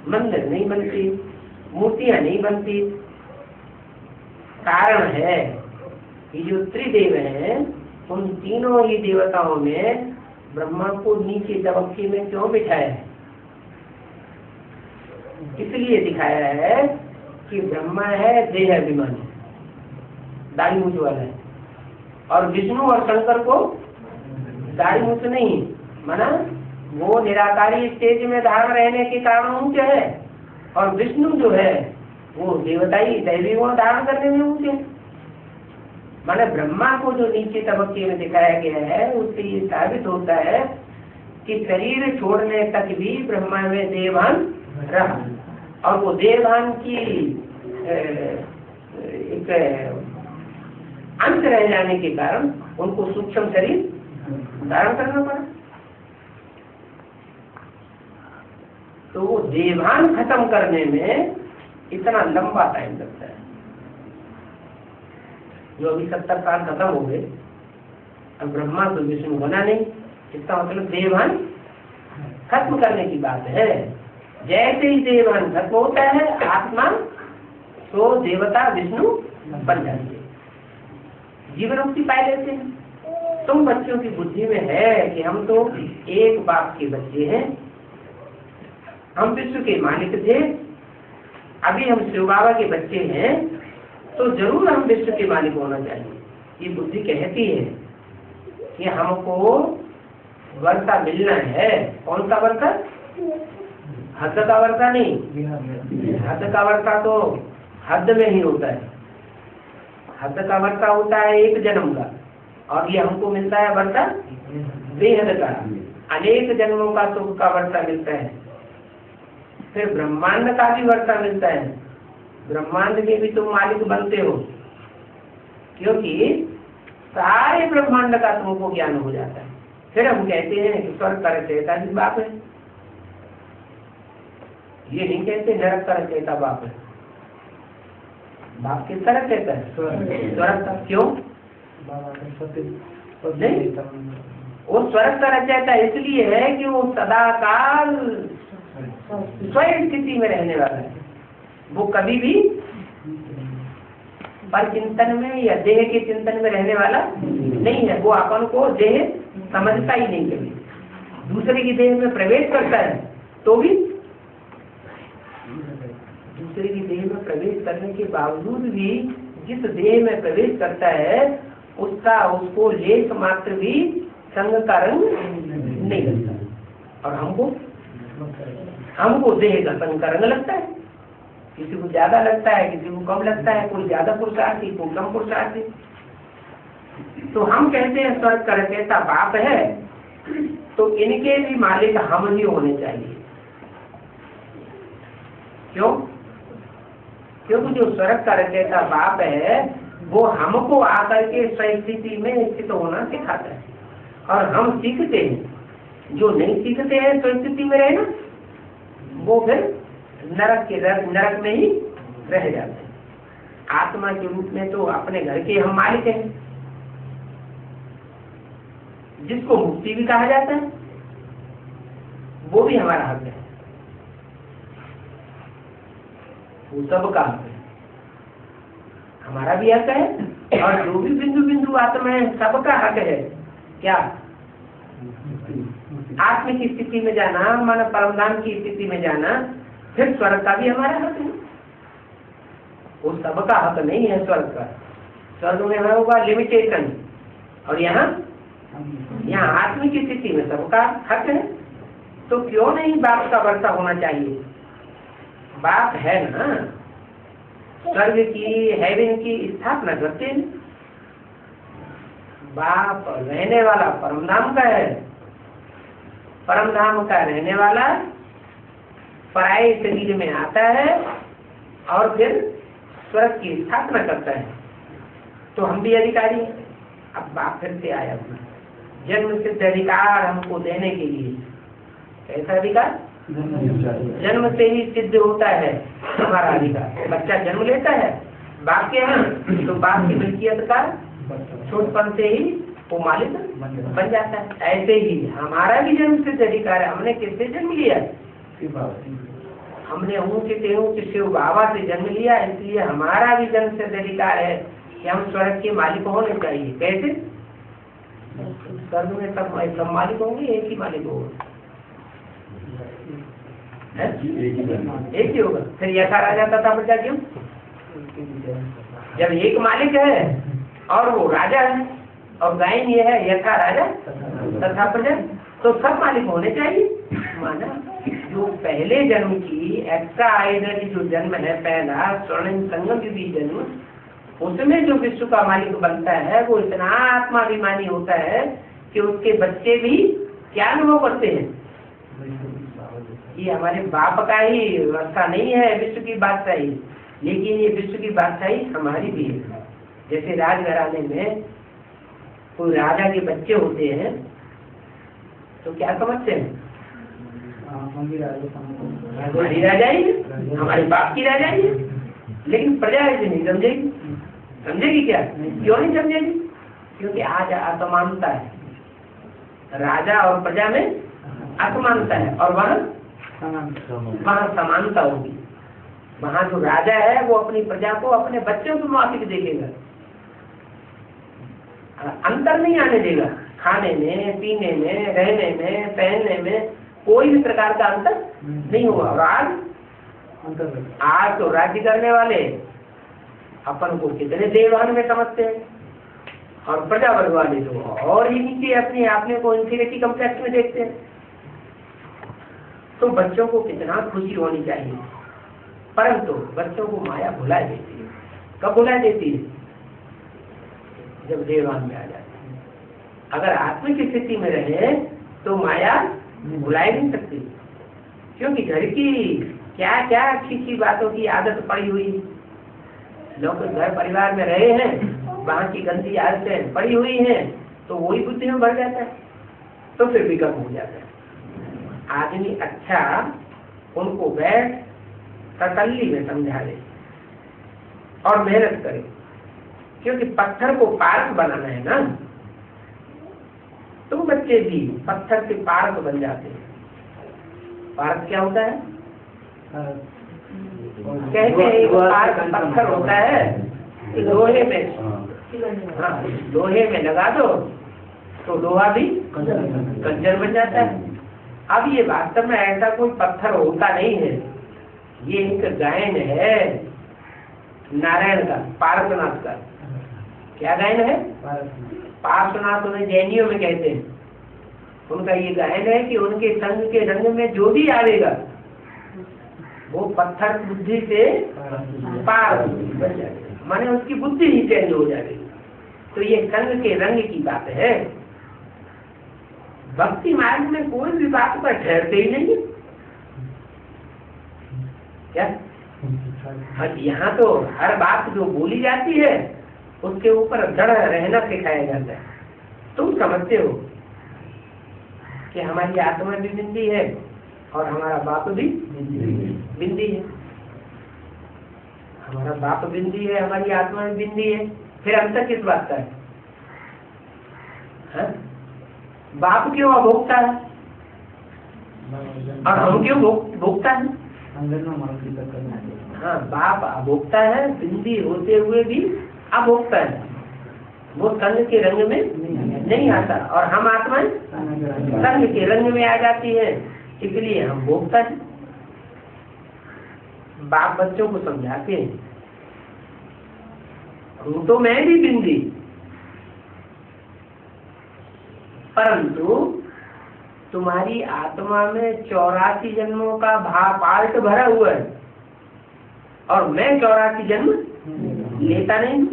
मंदिर नहीं बनती, मूर्तियां नहीं बनती। कारण है कि जो त्रिदेव हैं उन तीनों ही देवताओं में ब्रह्मा को नीचे तबक्के में क्यों बिठाया है? इसलिए दिखाया है कि ब्रह्मा है देह अभिमानी, दाढ़ी मूछ वाला है, और विष्णु और शंकर को दाढ़ी मूछ नहीं, माना वो निराकारी स्टेज में धारण रहने के कारण ऊंचे है, और विष्णु जो है वो देवताई दैवी गुण धारण करने में ऊंचे। माने ब्रह्मा को जो नीचे तबक्के में दिखाया गया है उससे ये साबित होता है कि शरीर छोड़ने तक भी ब्रह्मा में देवभान रहा, और वो देवभान की एक अंत रह जाने के कारण उनको सूक्ष्म शरीर धारण करना पड़ा। तो वो देवभान खत्म करने में इतना लंबा टाइम लगता है। जो अभी 70 साल खत्म हो गए, अब ब्रह्मा तो विष्णु बना नहीं, इसका मतलब देवभान खत्म करने की बात है। जैसे ही देवभान खत्म होता है आत्मा तो देवता विष्णु बन जाती है। जीवन मुक्ति पा लेते हैं। तुम बच्चों की बुद्धि में है कि हम तो एक बाप के बच्चे हैं, हम विश्व के मालिक थे, अभी हम शिव बाबा के बच्चे हैं, तो जरूर हम विश्व के मालिक होना चाहिए। ये बुद्धि कहती है कि हमको वर्षा मिलना है। कौन सा वर्षा? हद का वर्षा नहीं, हद का वर्षा तो हद में ही होता है। हद का वर्षा होता है एक जन्म का, और ये हमको मिलता है वर्षा बेहद का, अनेक जन्मों का सुख का वर्षा मिलता है। फिर ब्रह्मांड का भी वर्षा मिलता है, ब्रह्मांड के भी तुम मालिक बनते हो, क्योंकि सारे ब्रह्मांड का तुमको ज्ञान हो जाता है। फिर हम कहते हैं कि स्वर्ग का रचयिता भी बाप है, ये नहीं कहते नरक का रचयिता बाप है। बाप किस तरह कहता है? स्वर्ग का। क्यों नहीं? वो स्वर्ग का रचयिता इसलिए है कि वो सदा काल स्वयं स्थिति में रहने वाला है, वो कभी भी पर चिंतन में या देह के चिंतन में रहने वाला नहीं है। वो अपन को देह समझता ही नहीं, कभी दूसरे की देह में प्रवेश करता है तो भी दूसरे की देह में प्रवेश करने के बावजूद भी जिस देह में प्रवेश करता है उसको लेस मात्र भी संग का रंग नहीं लगता, और हमको देह का संग का रंग लगता है। किसी को ज्यादा लगता है, किसी को कम लगता है, कोई ज्यादा पुरुषार्थी, कोई कम पुरुषार्थी। तो हम कहते हैं स्वर्ग का रचयिता बाप है, तो इनके भी मालिक हम ही होने चाहिए। क्यों? क्योंकि जो स्वर्ग का रचयिता बाप है वो हमको आकर के स्वस्थिति में स्थित होना सिखाता है, और हम सीखते हैं। जो नहीं सीखते हैं स्वस्थिति में रहना, वो फिर नरक में ही रह जाते हैं। आत्मा के रूप में तो अपने घर के हम मालिक हैं, जिसको मुक्ति भी कहा जाता है, वो भी हमारा हक है, वो सबका हक है, हमारा भी हक है, और जो भी बिंदु बिंदु आत्मा है सबका हक है। क्या? आत्म की स्थिति में जाना, माना परमधाम की स्थिति में जाना। फिर स्वर्ग का भी हमारा हक है, वो सबका हक नहीं है स्वर्ग का। स्वर्ग में होगा लिमिटेशन, और यहाँ आत्म की स्थिति में सबका हक है। तो क्यों नहीं बाप का वर्षा होना चाहिए? बाप है ना, स्वर्ग की हेवन की स्थापना करते हैं। बाप रहने वाला परमधाम का है, परमधाम का रहने वाला पराये शरीर में आता है और फिर स्वर्ग की स्थापना करता है। तो हम भी अधिकारी हैं। अब बाप फिर से आया अपना जन्म सिद्ध अधिकार हमको देने के लिए। कैसा अधिकार? जन्म से ही सिद्ध होता है हमारा अधिकार। बच्चा जन्म लेता है बाप के यहाँ, तो बाप की मिल्कियत का छोटपन से ही वो मालिक बन जाता है। ऐसे ही हमारा भी जन्म सिद्ध अधिकार है। हमने किससे जन्म लिया? हमने ऊंचे शिव बाबा से जन्म लिया, इसलिए हमारा भी जन्म सिद्ध अधिकार है कि हम स्वर्ग के मालिक होने चाहिए। कैसे? स्वर्ग में सब मालिक होंगे, एक ही मालिक होगा, एक ही होगा। फिर यथा राजा तथा प्रजा क्यों? जब एक मालिक है और वो राजा है, और गायन ये है यथा राजा तथा प्रजा, तो सब मालिक होने चाहिए। माना जो पहले जन्म की एक्स्ट्रा आइडल जो जन्म है, पहला स्वर्णिम संगम युगी जन्म, उसमें जो विश्व का मालिक बनता है वो इतना आत्माभिमानी होता है कि उसके बच्चे भी क्या अनुभव करते हैं? ये हमारे बाप का ही व्यवस्था नहीं है विश्व की बादशाही, लेकिन ये विश्व की बादशाही हमारी भी है। जैसे राजघराने में कोई राजा के बच्चे होते हैं तो क्या समझते हैं? हमारी राजा ही है, हमारे बाप की राजा ही है। लेकिन प्रजा ऐसे नहीं समझेगी। समझेगी क्या? क्यों नहीं समझेगी? क्योंकि आज असमानता है, राजा और प्रजा में असमानता है, और वहाँ समानता होगी। वहाँ जो राजा है वो अपनी प्रजा को अपने बच्चों को माफिक देखेगा, अंतर नहीं आने देगा। खाने में, पीने में, रहने में, पहनने में कोई भी प्रकार का अंतर नहीं होगा। और आज तो राज्य करने वाले अपन को कितने देवान में समझते हैं, और प्रजा वर्ग वाले तो और ही नीचे अपने आपने को इंफीरियरिटी कॉम्प्लेक्स में देखते हैं। तो बच्चों को कितना खुशी होनी चाहिए, परंतु बच्चों को माया भुला देती है। कब भुला देती है? जब देवान में आ जाती है। अगर आत्मिक स्थिति में रहे तो माया भुलाई नहीं सकती, क्योंकि घर की क्या क्या अच्छी अच्छी बातों की आदत पड़ी हुई। लोग घर परिवार में रहे हैं, वहां की गंदी आदतें पड़ी हुई हैं, तो वही बुद्धि में भर जाता है, तो फिर विकल्प हो जाता है। आदमी अच्छा उनको बैठ तसल्ली में समझा दे और मेहनत करे, क्योंकि पत्थर को पारक बनाना है ना, तो बच्चे भी पत्थर के पारक बन जाते हैं। पारक क्या होता है? कहते हैं पारक पत्थर होता है, लोहे में, हाँ लोहे में लगा दो तो लोहा भी कंजर बन जाता है। अब ये वास्तव में ऐसा कोई पत्थर होता नहीं है, ये एक गायन है नारायण का, पार्श्वनाथ का। क्या गायन है? पार्श्वनाथ उन्हें जैनियों में कहते हैं। उनका ये गायन है कि उनके संग के रंग में जो भी आवेगा वो पत्थर बुद्धि से पार बन जाएगा, माने उसकी बुद्धि ही चेंज हो जाएगी। तो ये संग के रंग की बात है। भक्ति मार्ग में कोई भी बात पर ठहरते ही नहीं क्या? यहाँ तो हर बात जो बोली जाती है उसके ऊपर दृढ़ रहना सिखाया जाता है। तुम समझते हो कि हमारी आत्मा भी बिंदी है और हमारा बाप भी बिंदी है। हमारा बाप बिंदी है, हमारी आत्मा भी बिंदी है, फिर अंतर किस बात का है? हाँ? बाप क्यों अभोक्ता है और हम क्यों भोक्ता है? हाँ, बाप अभोक्ता है, बिंदी होते हुए भी अभोक्ता है। वो संग के रंग में नहीं आता और हम आत्मा संग के रंग में आ जाती है, इसलिए हम भोक्ता है। बाप बच्चों को समझाते हैं, हूँ तो मैं भी बिंदी, परंतु तुम्हारी आत्मा में 84 जन्मों का पार्ट भरा हुआ है और मैं 84 जन्म लेता नहीं।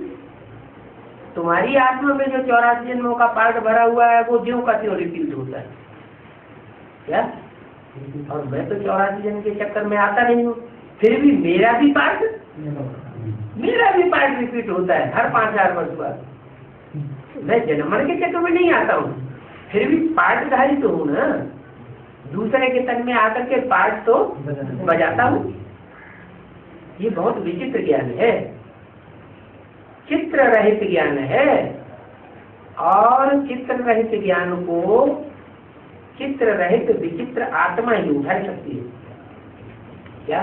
तुम्हारी आत्मा में जो 84 जन्मों का पार्ट भरा हुआ है वो ज्यों का त्यों रिपीट होता है क्या? और मैं तो 84 जन्म के चक्कर में आता नहीं हूँ, फिर भी मेरा भी पार्ट रिपीट होता है हर 5,000 वर्ष बाद। मैं जन्मन के चक्कर में नहीं आता हूँ, फिर भी पार्टधारी तो हूँ ना, दूसरे के तन में आकर के पार्ट तो बजाता हूँ। ये बहुत विचित्र ज्ञान है, चित्र रहित ज्ञान है। और चित्र रहित ज्ञान को चित्र रहित विचित्र आत्मा ही उठा सकती है क्या?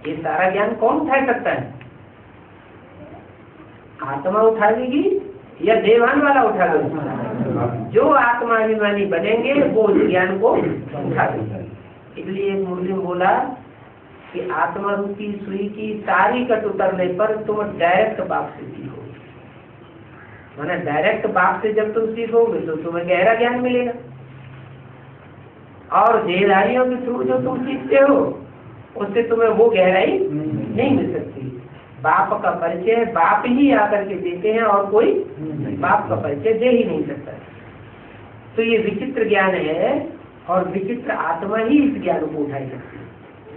ये सारा ज्ञान कौन उठा सकता है? आत्मा उठा लेगी या देवान वाला उठा लेगा? जो आत्माभिमानी बनेंगे वो ज्ञान को उठा लेंगे। इसलिए एक मुस्लिम बोला कि आत्मा रूपी सुई की सारी कट उतरने पर तुम डायरेक्ट बाप से सीखोगे। माना डायरेक्ट बाप से जब तुम सीखोगे तो तुम्हें गहरा ज्ञान मिलेगा, और देहधारियों के थ्रू जो तुम सीखते हो उससे तुम्हें वो गहराई नहीं मिल सकती। बाप का परिचय बाप ही आकर के देते हैं और कोई बाप का परिचय दे ही नहीं सकता। तो ये विचित्र ज्ञान है और विचित्र आत्मा ही इस ज्ञान को उठाई सकती है।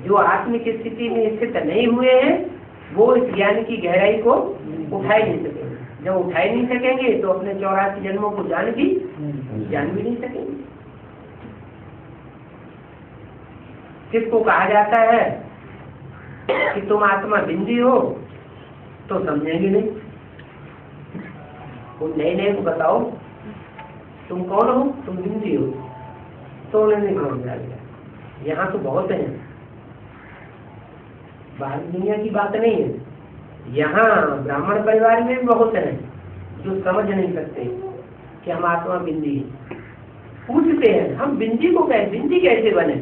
जो आत्मिक स्थिति में स्थित नहीं हुए हैं वो इस ज्ञान की गहराई को उठा ही नहीं सकेंगे। जब उठा ही नहीं सकेंगे तो अपने 84 जन्मों को जान भी नहीं सकेंगे। किसको कहा जाता है कि तुम आत्मा बिंदी हो, तो समझेंगे नहीं। उन नए को बताओ तुम कौन हो, तुम बिंदी हो, तो उन्हें नहीं समझ आएगा। यहाँ तो बहुत है, बाहर दुनिया की बात नहीं है। यहाँ ब्राह्मण परिवार में भी बहुत है, जो समझ नहीं सकते कि हम आत्मा बिंदी है। पूछते हैं हम बिंदी को बिंदी कैसे बने,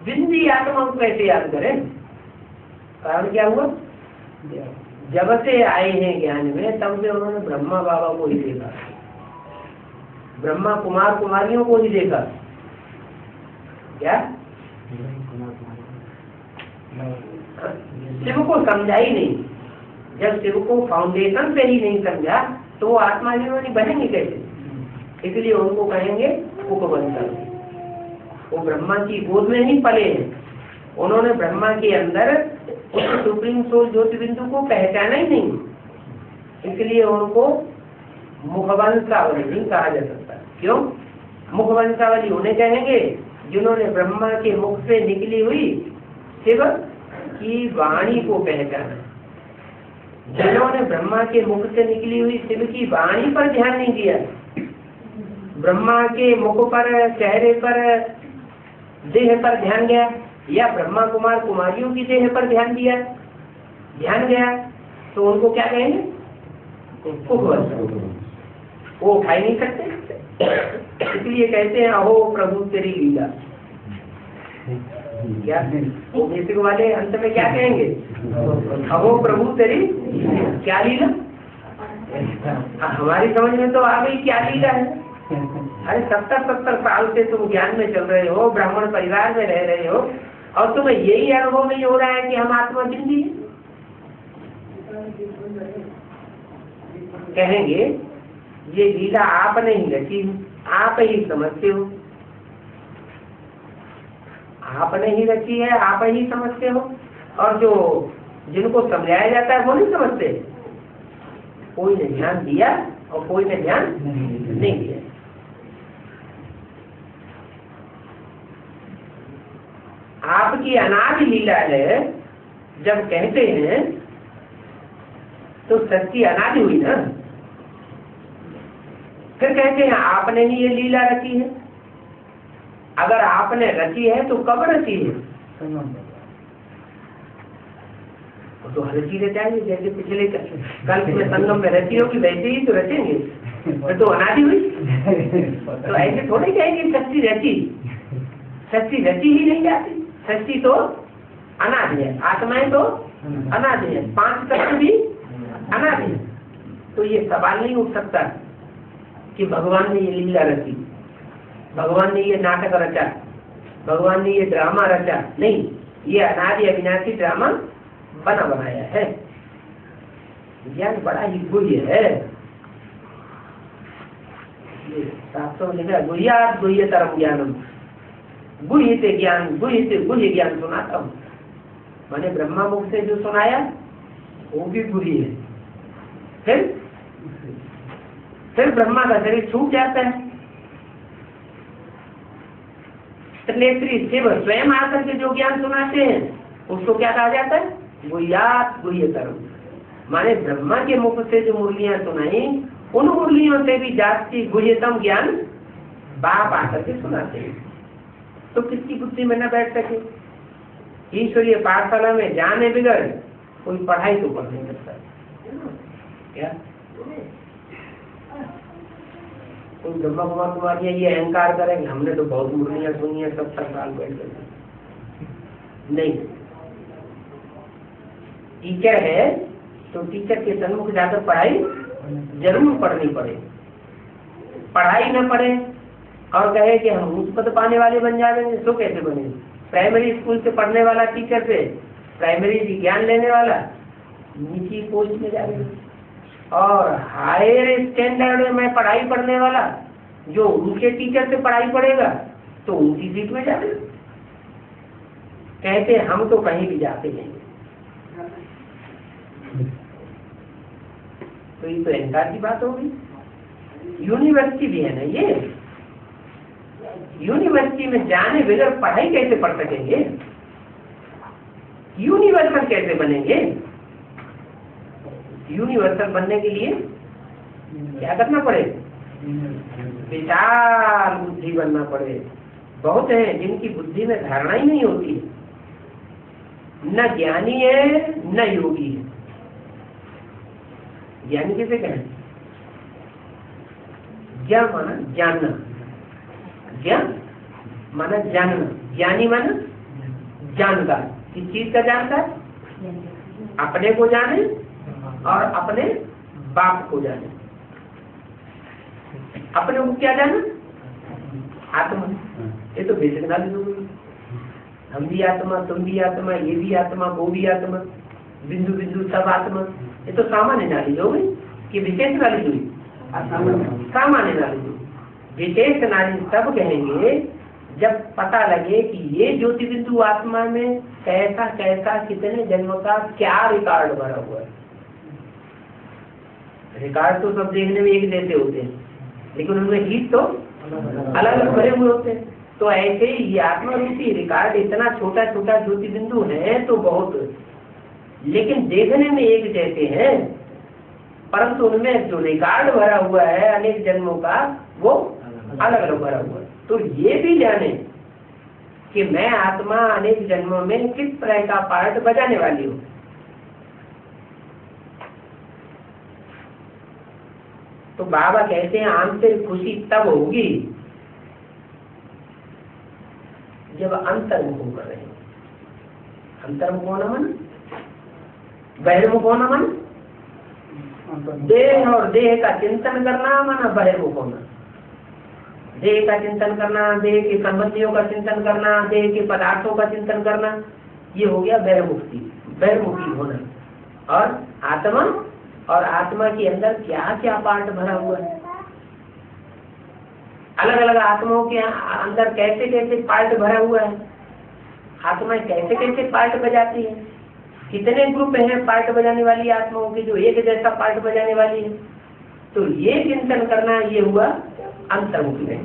बिंदी आत्मा को कैसे याद करें। कारण क्या हुआ, जब से आए हैं ज्ञान में तब से उन्होंने ब्रह्मा बाबा को ही देखा, ब्रह्मा कुमार कुमारियों को ही देखा। क्या शिव को समझा ही नहीं। जब शिव को फाउंडेशन से ही नहीं समझा तो वो आत्माभिमानी बनेंगे कैसे। इसलिए उनको कहेंगे उपवंशज। वो ब्रह्मा की गोद में ही पले हैं, उन्होंने ब्रह्मा के अंदर उस सुप्रीम सोल ज्योति बिंदु को पहचाना ही नहीं, इसलिए उनको मुखवंशावली नहीं कहा जा सकता। क्यों, मुखवंशावली उन्हें कहेंगे जिन्होंने ब्रह्मा के मुख से निकली हुई शिव की वाणी को पहचाना, जिन्होंने ब्रह्मा के मुख से निकली हुई शिव की वाणी पर ध्यान नहीं दिया, ब्रह्मा के मुख पर, चेहरे पर, देह पर ध्यान गया, या ब्रह्मा कुमार कुमारियों की देह पर ध्यान दिया, ध्यान गया, तो उनको क्या कहेंगे, वो उठा ही नहीं सकते। इसलिए कहते हैं अहो प्रभु तेरी लीला। क्या वो बेसिक वाले अंत में क्या कहेंगे, अहो प्रभु तेरी क्या लीला। हमारी समझ में तो आ गई क्या लीला है। अरे 70 साल से तुम ज्ञान में चल रहे हो, ब्राह्मण परिवार में रह रहे हो, और तुम्हें यही अनुभव नहीं हो रहा है कि हम आत्मा बिंदी है। कहेंगे ये लीला आपने ही रची, आप ही समझते हो, आपने ही रची है, आप ही समझते हो, और जो जिनको समझाया जाता है वो नहीं समझते। कोई ने ध्यान दिया और कोई ने ध्यान नहीं दिया। आपकी अनादि लीला है जब कहते हैं तो सच्ची अनादि हुई ना। फिर कहते हैं आपने ही ये लीला रची है। अगर आपने रची है तो कब रची है, तो रची रचाएंगे, जैसे पिछले कल में संगम में रची होगी वैसे ही तो रचेंगे, तो अनादि हुई। तो ऐसे थोड़े कहेंगे सच्ची रची, सच्ची रची ही नहीं जाती। सच्ची तो अनादि है, आत्माएं तो अनादि है, 5 तत्व भी अनादि है। तो ये सवाल नहीं उठ सकता कि भगवान ने ये लीला रची, भगवान ने ये नाटक रचा, भगवान ने ये ड्रामा रचा। नहीं, ये अनादि अविनाशी ड्रामा बना बनाया है। ज्ञान बड़ा ही गुह्य है। ये शास्त्रों में लिखा है गुह्यात् गुह्यतरम ज्ञानम, गुह्य से ज्ञान, गुह्य से गुह्य ज्ञान सुनाता हूँ। मैंने ब्रह्मा मुख से जो सुनाया वो भी गुह्य है। फिर ब्रह्मा का शरीर छूट जाता है, त्रिनेत्री शिव स्वयं आकर के जो ज्ञान सुनाते हैं उसको क्या कहा जाता है, गुह्यात् गुह्यतरम। माने ब्रह्मा के मुख से जो मुरलियां सुनाई उन मुरलियों से भी जास्ती गुह्यतम ज्ञान बाप आकर के सुनाते हैं। तो किसकी बुद्धि में न बैठ सके। ईश्वरीय पाठशाला में जाने बिगड़ कोई पढ़ाई तो पढ़ नहीं सकता। क्या कोई ब्रह्मा कुमार कुमारियां ये अहंकार करेंगे हमने तो बहुत मुरलियां सुनी है 70 साल बैठ कर। नहीं, टीचर है तो टीचर के सन्मुख जाकर पढ़ाई जरूर पढ़नी पड़े। पढ़ाई न पढ़े और कहे कि हम उच्च पद पाने वाले बन जाएंगे तो कैसे बने। प्राइमरी स्कूल से पढ़ने वाला टीचर से प्राइमरी ज्ञान लेने वाला नीची पोस्ट में जाएगा, और हायर स्टैंडर्ड में पढ़ाई पढ़ने वाला जो ऊंचे टीचर से पढ़ाई पढ़ेगा तो ऊंची सीट में जाएगा। कहते हम तो कहीं भी जाते नहीं। तो ये तो अहंकार की बात होगी। यूनिवर्सिटी भी है ना, ये यूनिवर्सिटी में जाने बगैर पढ़ाई कैसे पढ़ सकेंगे, यूनिवर्सल कैसे बनेंगे। यूनिवर्सल बनने के लिए क्या करना पड़े, विशाल बुद्धि बनना पड़े। बहुत हैं जिनकी बुद्धि में धारणा ही नहीं होती, न ज्ञानी है न योगी है। ज्ञानी किसे कहें, ज्ञ माना जानना, ज्ञ माना जानना, ज्ञानी माना जानकार, किस चीज का जानकार, अपने को जाने और अपने बाप को जाने। अपने को क्या जाना, आत्मा, ये तो बेसिक नॉलेज हो गई। हम भी आत्मा, तुम भी आत्मा, ये भी आत्मा, वो भी आत्मा, बिंदु बिंदु सब आत्मा, ये तो सामान्य नॉलेज हो गई कि विशेष नॉलेज हुई, सामान्य नॉलेज हुई। विशेष नॉलेज तब कहेंगे जब पता लगे कि ये ज्योति बिंदु आत्मा में कैसा कैसा कितने जन्म का क्या रिकॉर्ड भरा हुआ है। रिकॉर्ड तो सब देखने में एक जैसे होते हैं, लेकिन उनमें हित तो अलग अलग भरे हुए होते हैं। तो ऐसे ही ये आत्मा रूपी रिकॉर्ड इतना छोटा छोटा ज्योति बिंदु है तो बहुत, लेकिन देखने में एक जैसे हैं, परंतु उनमें जो रिकॉर्ड भरा हुआ है अनेक जन्मों का वो अलग अलग भरा हुआ है। तो ये भी जाने कि मैं आत्मा अनेक जन्मों में किस तरह का पार्ट बजाने वाली हूँ। तो बाबा कहते हैं आंतरिक खुशी तब होगी जब अंतर्मुख कर रहे हैं। अंतर्मुख होना मन, बहिर्मुख होना मन, देह और देह का चिंतन करना माना बहिर्मुख होना। देह का चिंतन करना, देह के संबंधियों का चिंतन करना, देह के पदार्थों का चिंतन करना, ये हो गया बहिर्मुखी, बहिर्मुखी होना। और आत्मा, और आत्मा के अंदर क्या क्या पार्ट भरा हुआ है, अलग अलग आत्माओं के अंदर कैसे कैसे पार्ट भरा हुआ है, आत्मा कैसे कैसे पार्ट बजाती है, कितने ग्रुप हैं पार्ट बजाने वाली आत्माओं के जो एक जैसा पार्ट बजाने वाली है। तो ये चिंतन करना ये हुआ अंतर्मुखी है।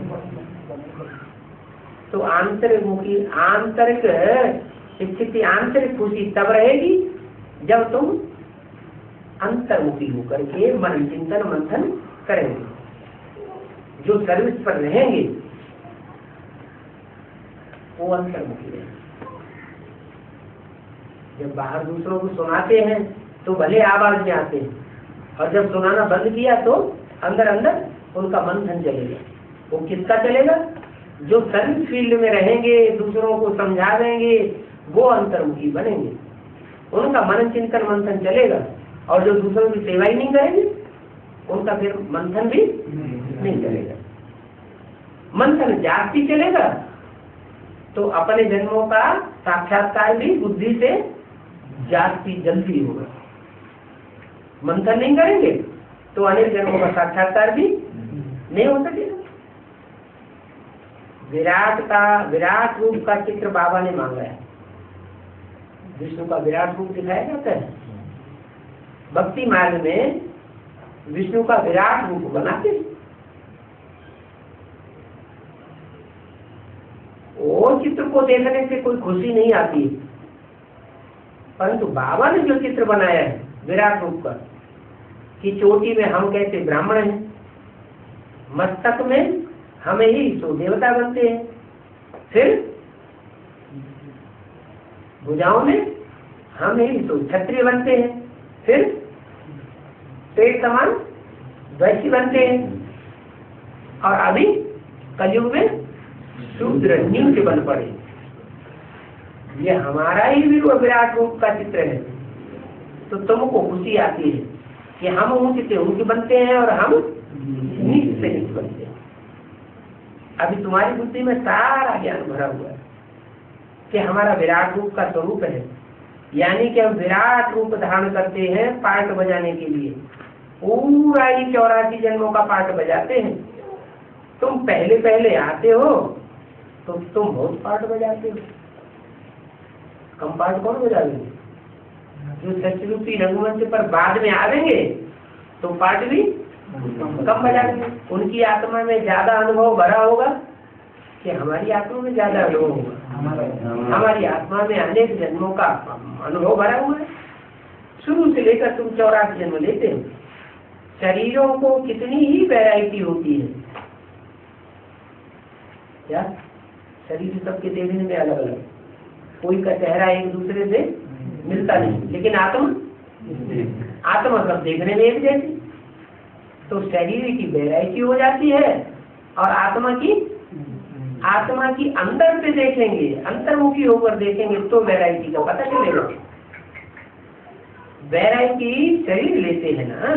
तो आंतरिकमुखी, आंतरिक स्थिति, आंतरिक खुशी तब रहेगी जब तुम अंतर्मुखी होकर के मन चिंतन मंथन करेंगे। जो सर्विस पर रहेंगे वो अंतर्मुखी रहेंगे। जब बाहर दूसरों को सुनाते हैं तो भले आवाज में आते हैं, और जब सुनाना बंद किया तो अंदर अंदर उनका मंथन चलेगा। वो किसका चलेगा, जो सर्विस फील्ड में रहेंगे, दूसरों को समझा देंगे, वो अंतर्मुखी बनेंगे, उनका मन चिंतन मंथन चलेगा। और जो दूसरों की सेवा ही नहीं करेंगे उनका फिर मंथन भी नहीं चलेगा। मंथन जाति चलेगा तो अपने जन्मों का साक्षात्कार भी बुद्धि से जाति जल्दी होगा। मंथन नहीं करेंगे तो अनेक जन्मों का साक्षात्कार भी नहीं हो सकेगा। विराट रूप का चित्र बाबा ने मांगा है। विष्णु का विराट रूप दिखाया जाता है भक्ति मार्ग में, विष्णु का विराट रूप बनाते। वो चित्र को देखने से कोई खुशी नहीं आती, परंतु बाबा ने जो चित्र बनाया है विराट रूप का, कि चोटी में हम कैसे ब्राह्मण हैं, मस्तक में हमें ही तो देवता बनते हैं, फिर भुजाओं में हम ही तो क्षत्रिय बनते हैं, फिर पेट समान वैश्य बनते हैं, और अभी कलयुग में शूद्र नीच बन पड़े। ये हमारा ही विराट रूप का चित्र है। तो तुमको खुशी आती है कि हम ऊंच से ऊंच बनते हैं और हम नीच से नीच बनते हैं। अभी तुम्हारी बुद्धि में सारा ज्ञान भरा हुआ है कि हमारा विराट रूप का स्वरूप है, यानी कि हम विराट रूप धारण करते हैं पार्ट बजाने के लिए। पूरा ही 84 जन्मों का पार्ट बजाते हैं। तुम पहले पहले आते हो तो तुम बहुत पार्ट बजाते हो, कम पार्ट कौन बजा देंगे? जो सचरूपी रंगमंच पर बाद में आवेंगे तो पार्ट भी कम बजा देंगे। उनकी आत्मा में ज्यादा अनुभव भरा होगा कि हमारी आत्मा में ज्यादा अनुभव होगा। हमारी आत्मा में अनेक जन्मों का अनुभव भरा हुआ है। शुरू से लेकर तुम 84 जन्म लेते हो। शरीरों को कितनी ही वैरायटी होती है, क्या शरीर सबके देखने में अलग अलग, कोई का चेहरा एक दूसरे से मिलता नहीं, लेकिन आत्मा सब देखने में एक जैसी। तो शरीर की वैरायटी हो जाती है, और आत्मा की अंदर से देखेंगे, अंतर्मुखी होकर देखेंगे तो वैरायटी का पता चलेगा। वैरायटी शरीर लेते हैं ना,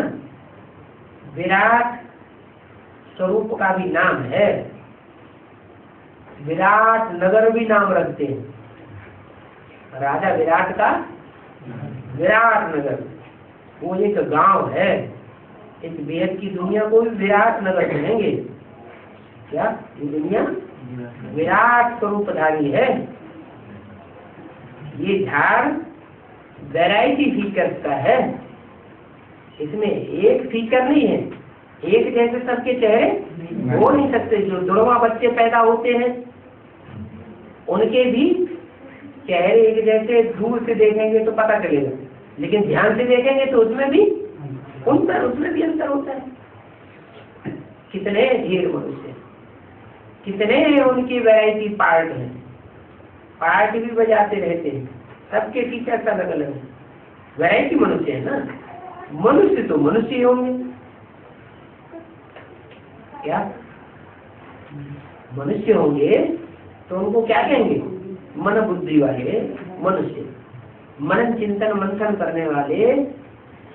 विराट स्वरूप का भी नाम है, विराट नगर भी नाम रखते हैं। राजा विराट का विराट नगर, वो एक गांव है। इस वेद की दुनिया को भी विराट नगर कहेंगे। क्या ये दुनिया विराट स्वरूपधारी है। ये झाड़ वैरायटी फीचर्स का है, इसमें एक फीचर नहीं है, एक जैसे सबके चेहरे हो नहीं सकते। जो जुड़वा बच्चे पैदा होते हैं उनके भी चेहरे एक जैसे दूर से देखेंगे तो पता चलेगा, लेकिन ध्यान से देखेंगे तो उसमें भी अंतर होता है। कितने ढेर मनुष्य, कितने उनकी वैरायटी पार्ट हैं, पार्ट भी बजाते रहते हैं, सबके फीचर्स अलग अलग है। वैरायटी मनुष्य है ना, मनुष्य तो मनुष्य ही होंगे। क्या मनुष्य होंगे तो उनको क्या कहेंगे? मन बुद्धि वाले मनुष्य, मनन चिंतन मंथन करने वाले,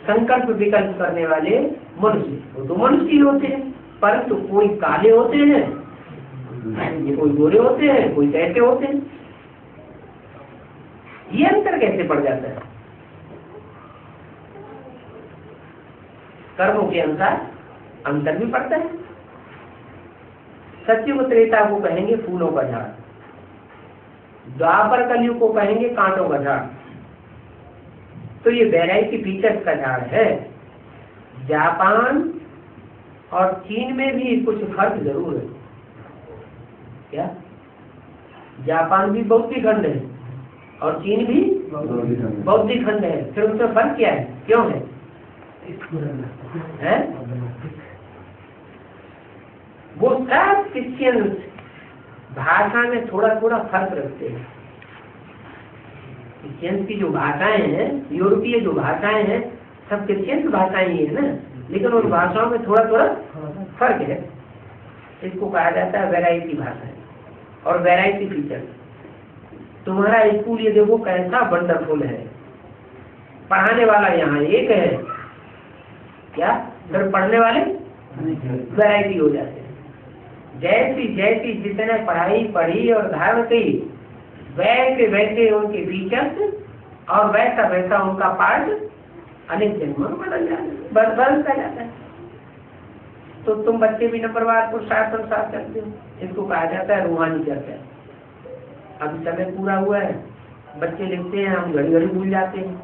संकल्प विकल्प करने वाले मनुष्य, वो तो मनुष्य ही होते हैं। परंतु कोई काले होते हैं, कोई गोरे होते हैं, कोई कैसे होते हैं। ये अंतर कैसे पड़ जाता है? कर्मों के अनुसार अंतर भी पड़ता है। सत्युग त्रेता को कहेंगे फूलों का झाड़, द्वापर कलयुग को कहेंगे कांटों का झाड़। तो ये वैरायटी फीचर्स का झाड़ है। जापान और चीन में भी कुछ फर्क जरूर है। क्या जापान भी बौद्धिक खंड है और चीन भी बौद्धिक खंड है, फिर उसमें फर्क क्या है, क्यों है? वो सब क्रिश्चियन भाषा में थोड़ा थोड़ा फर्क रखते हैं। क्रिश्चियन की जो भाषाएं हैं, यूरोपीय जो भाषाएं हैं, सब क्रिश्चियन भाषाएं ही है ना, लेकिन उन भाषाओं में थोड़ा थोड़ा फर्क है। इसको कहा जाता है वैरायटी भाषा और वैरायटी फीचर। तुम्हारा स्कूल ये देखो कैसा वंडरफुल है, पढ़ाने वाला यहाँ एक है, क्या फिर पढ़ने वाले वैरायटी हो जाते हैं। जैसी जैसी जितने पढ़ाई पढ़ी और धारण की, वैसे वैसे उनके फीचर्स और वैसा वैसा उनका पार्ट अनेक जन्मों में बदलता जाता है। तो तुम बच्चे भी नंबरवार पुरुषार्थ अनुसार करते हो, इसको कहा जाता है रूहानी चर्चा। अभी समय पूरा हुआ है, बच्चे लिखते हैं, हम घड़ी घड़ी भूल जाते हैं।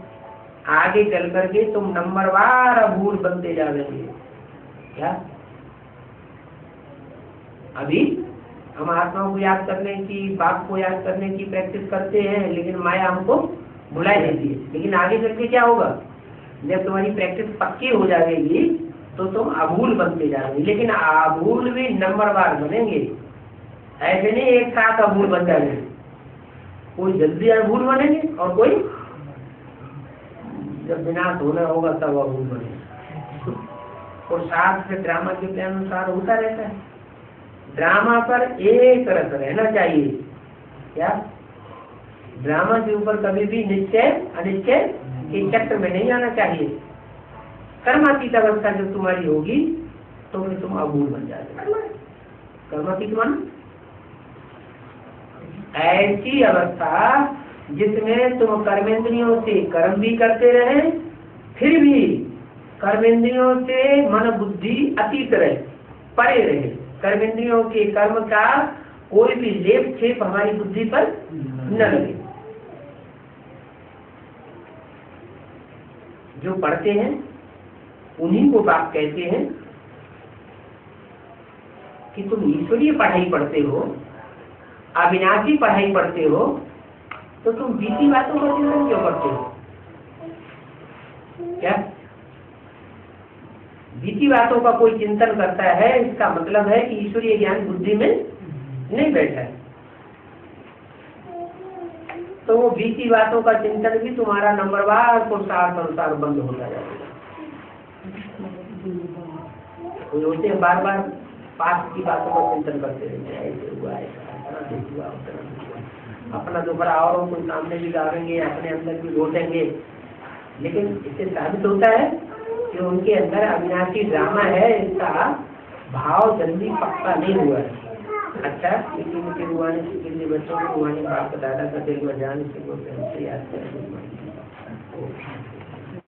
आगे चल करके तुम नंबरवार अभूल बनते जा रहे हैं। क्या अभी हम आत्माओं को याद करने की, बाप को याद करने की प्रैक्टिस करते हैं, लेकिन माया हमको भुला देती है। लेकिन आगे चल के क्या होगा? जब तुम्हारी प्रैक्टिस पक्की हो जाएगी तो तुम अभूल बनते जाओगे। लेकिन अभूल भी नंबरवार बनेंगे, ऐसे नहीं एक साथ अभूल बन जाएंगे। कोई जल्दी अभूल बनेंगे और कोई जब विनाश होना होगा तब अभूल बनेंगे। और साथ में ड्रामा के अनुसार होता रहता है। ड्रामा पर एक रस रहना चाहिए। क्या ड्रामा के ऊपर कभी भी निश्चय अनिश्चय के चक्र में नहीं आना चाहिए। कर्मातीत अवस्था जब तुम्हारी होगी तो फिर तुम अभूल बन जाओगे। कर्मातीत माना ऐसी अवस्था जिसमें तुम कर्मेंद्रियों से कर्म भी करते रहे, फिर भी कर्मेंद्रियों से मन बुद्धि अतीत रहे, परे रहे। कर्मेंद्रियों के कर्म का कोई भी लेप छेप हमारी बुद्धि पर न लगे। जो पढ़ते हैं उन्हीं को बाप कहते हैं कि तुम ईश्वरीय पढ़ाई पढ़ते हो, अविनाशी पढ़ाई पढ़ते हो, तो तुम बीती बातों का चिंतन क्यों करते हो? क्या बीती बातों का कोई चिंतन करता है, इसका मतलब है कि ईश्वरीय ज्ञान बुद्धि में नहीं बैठा है। तो वो बीती बातों का चिंतन भी तुम्हारा नंबरवार पुरुषार्थ अनुसार बंद होता जाएगा। कोई होते हैं बार बार पास्ट की बातों का चिंतन करते रहते हैं, ऐसे हुआ ऐसा दुख हुआ उतना दुख हुआ, अपना दुखड़ा औरों को सामने भी गावेंगे, अपने अंदर भी घोटेंगे। लेकिन इससे साबित होता है कि उनके अंदर अविनाशी ड्रामा है, इसका भाव जल्दी पक्का नहीं हुआ है। अच्छा किसी मुझे रुआने से किसी बच्चों को रुआने बाप दादा का दिल में जाने से बोलते हैं याद करें।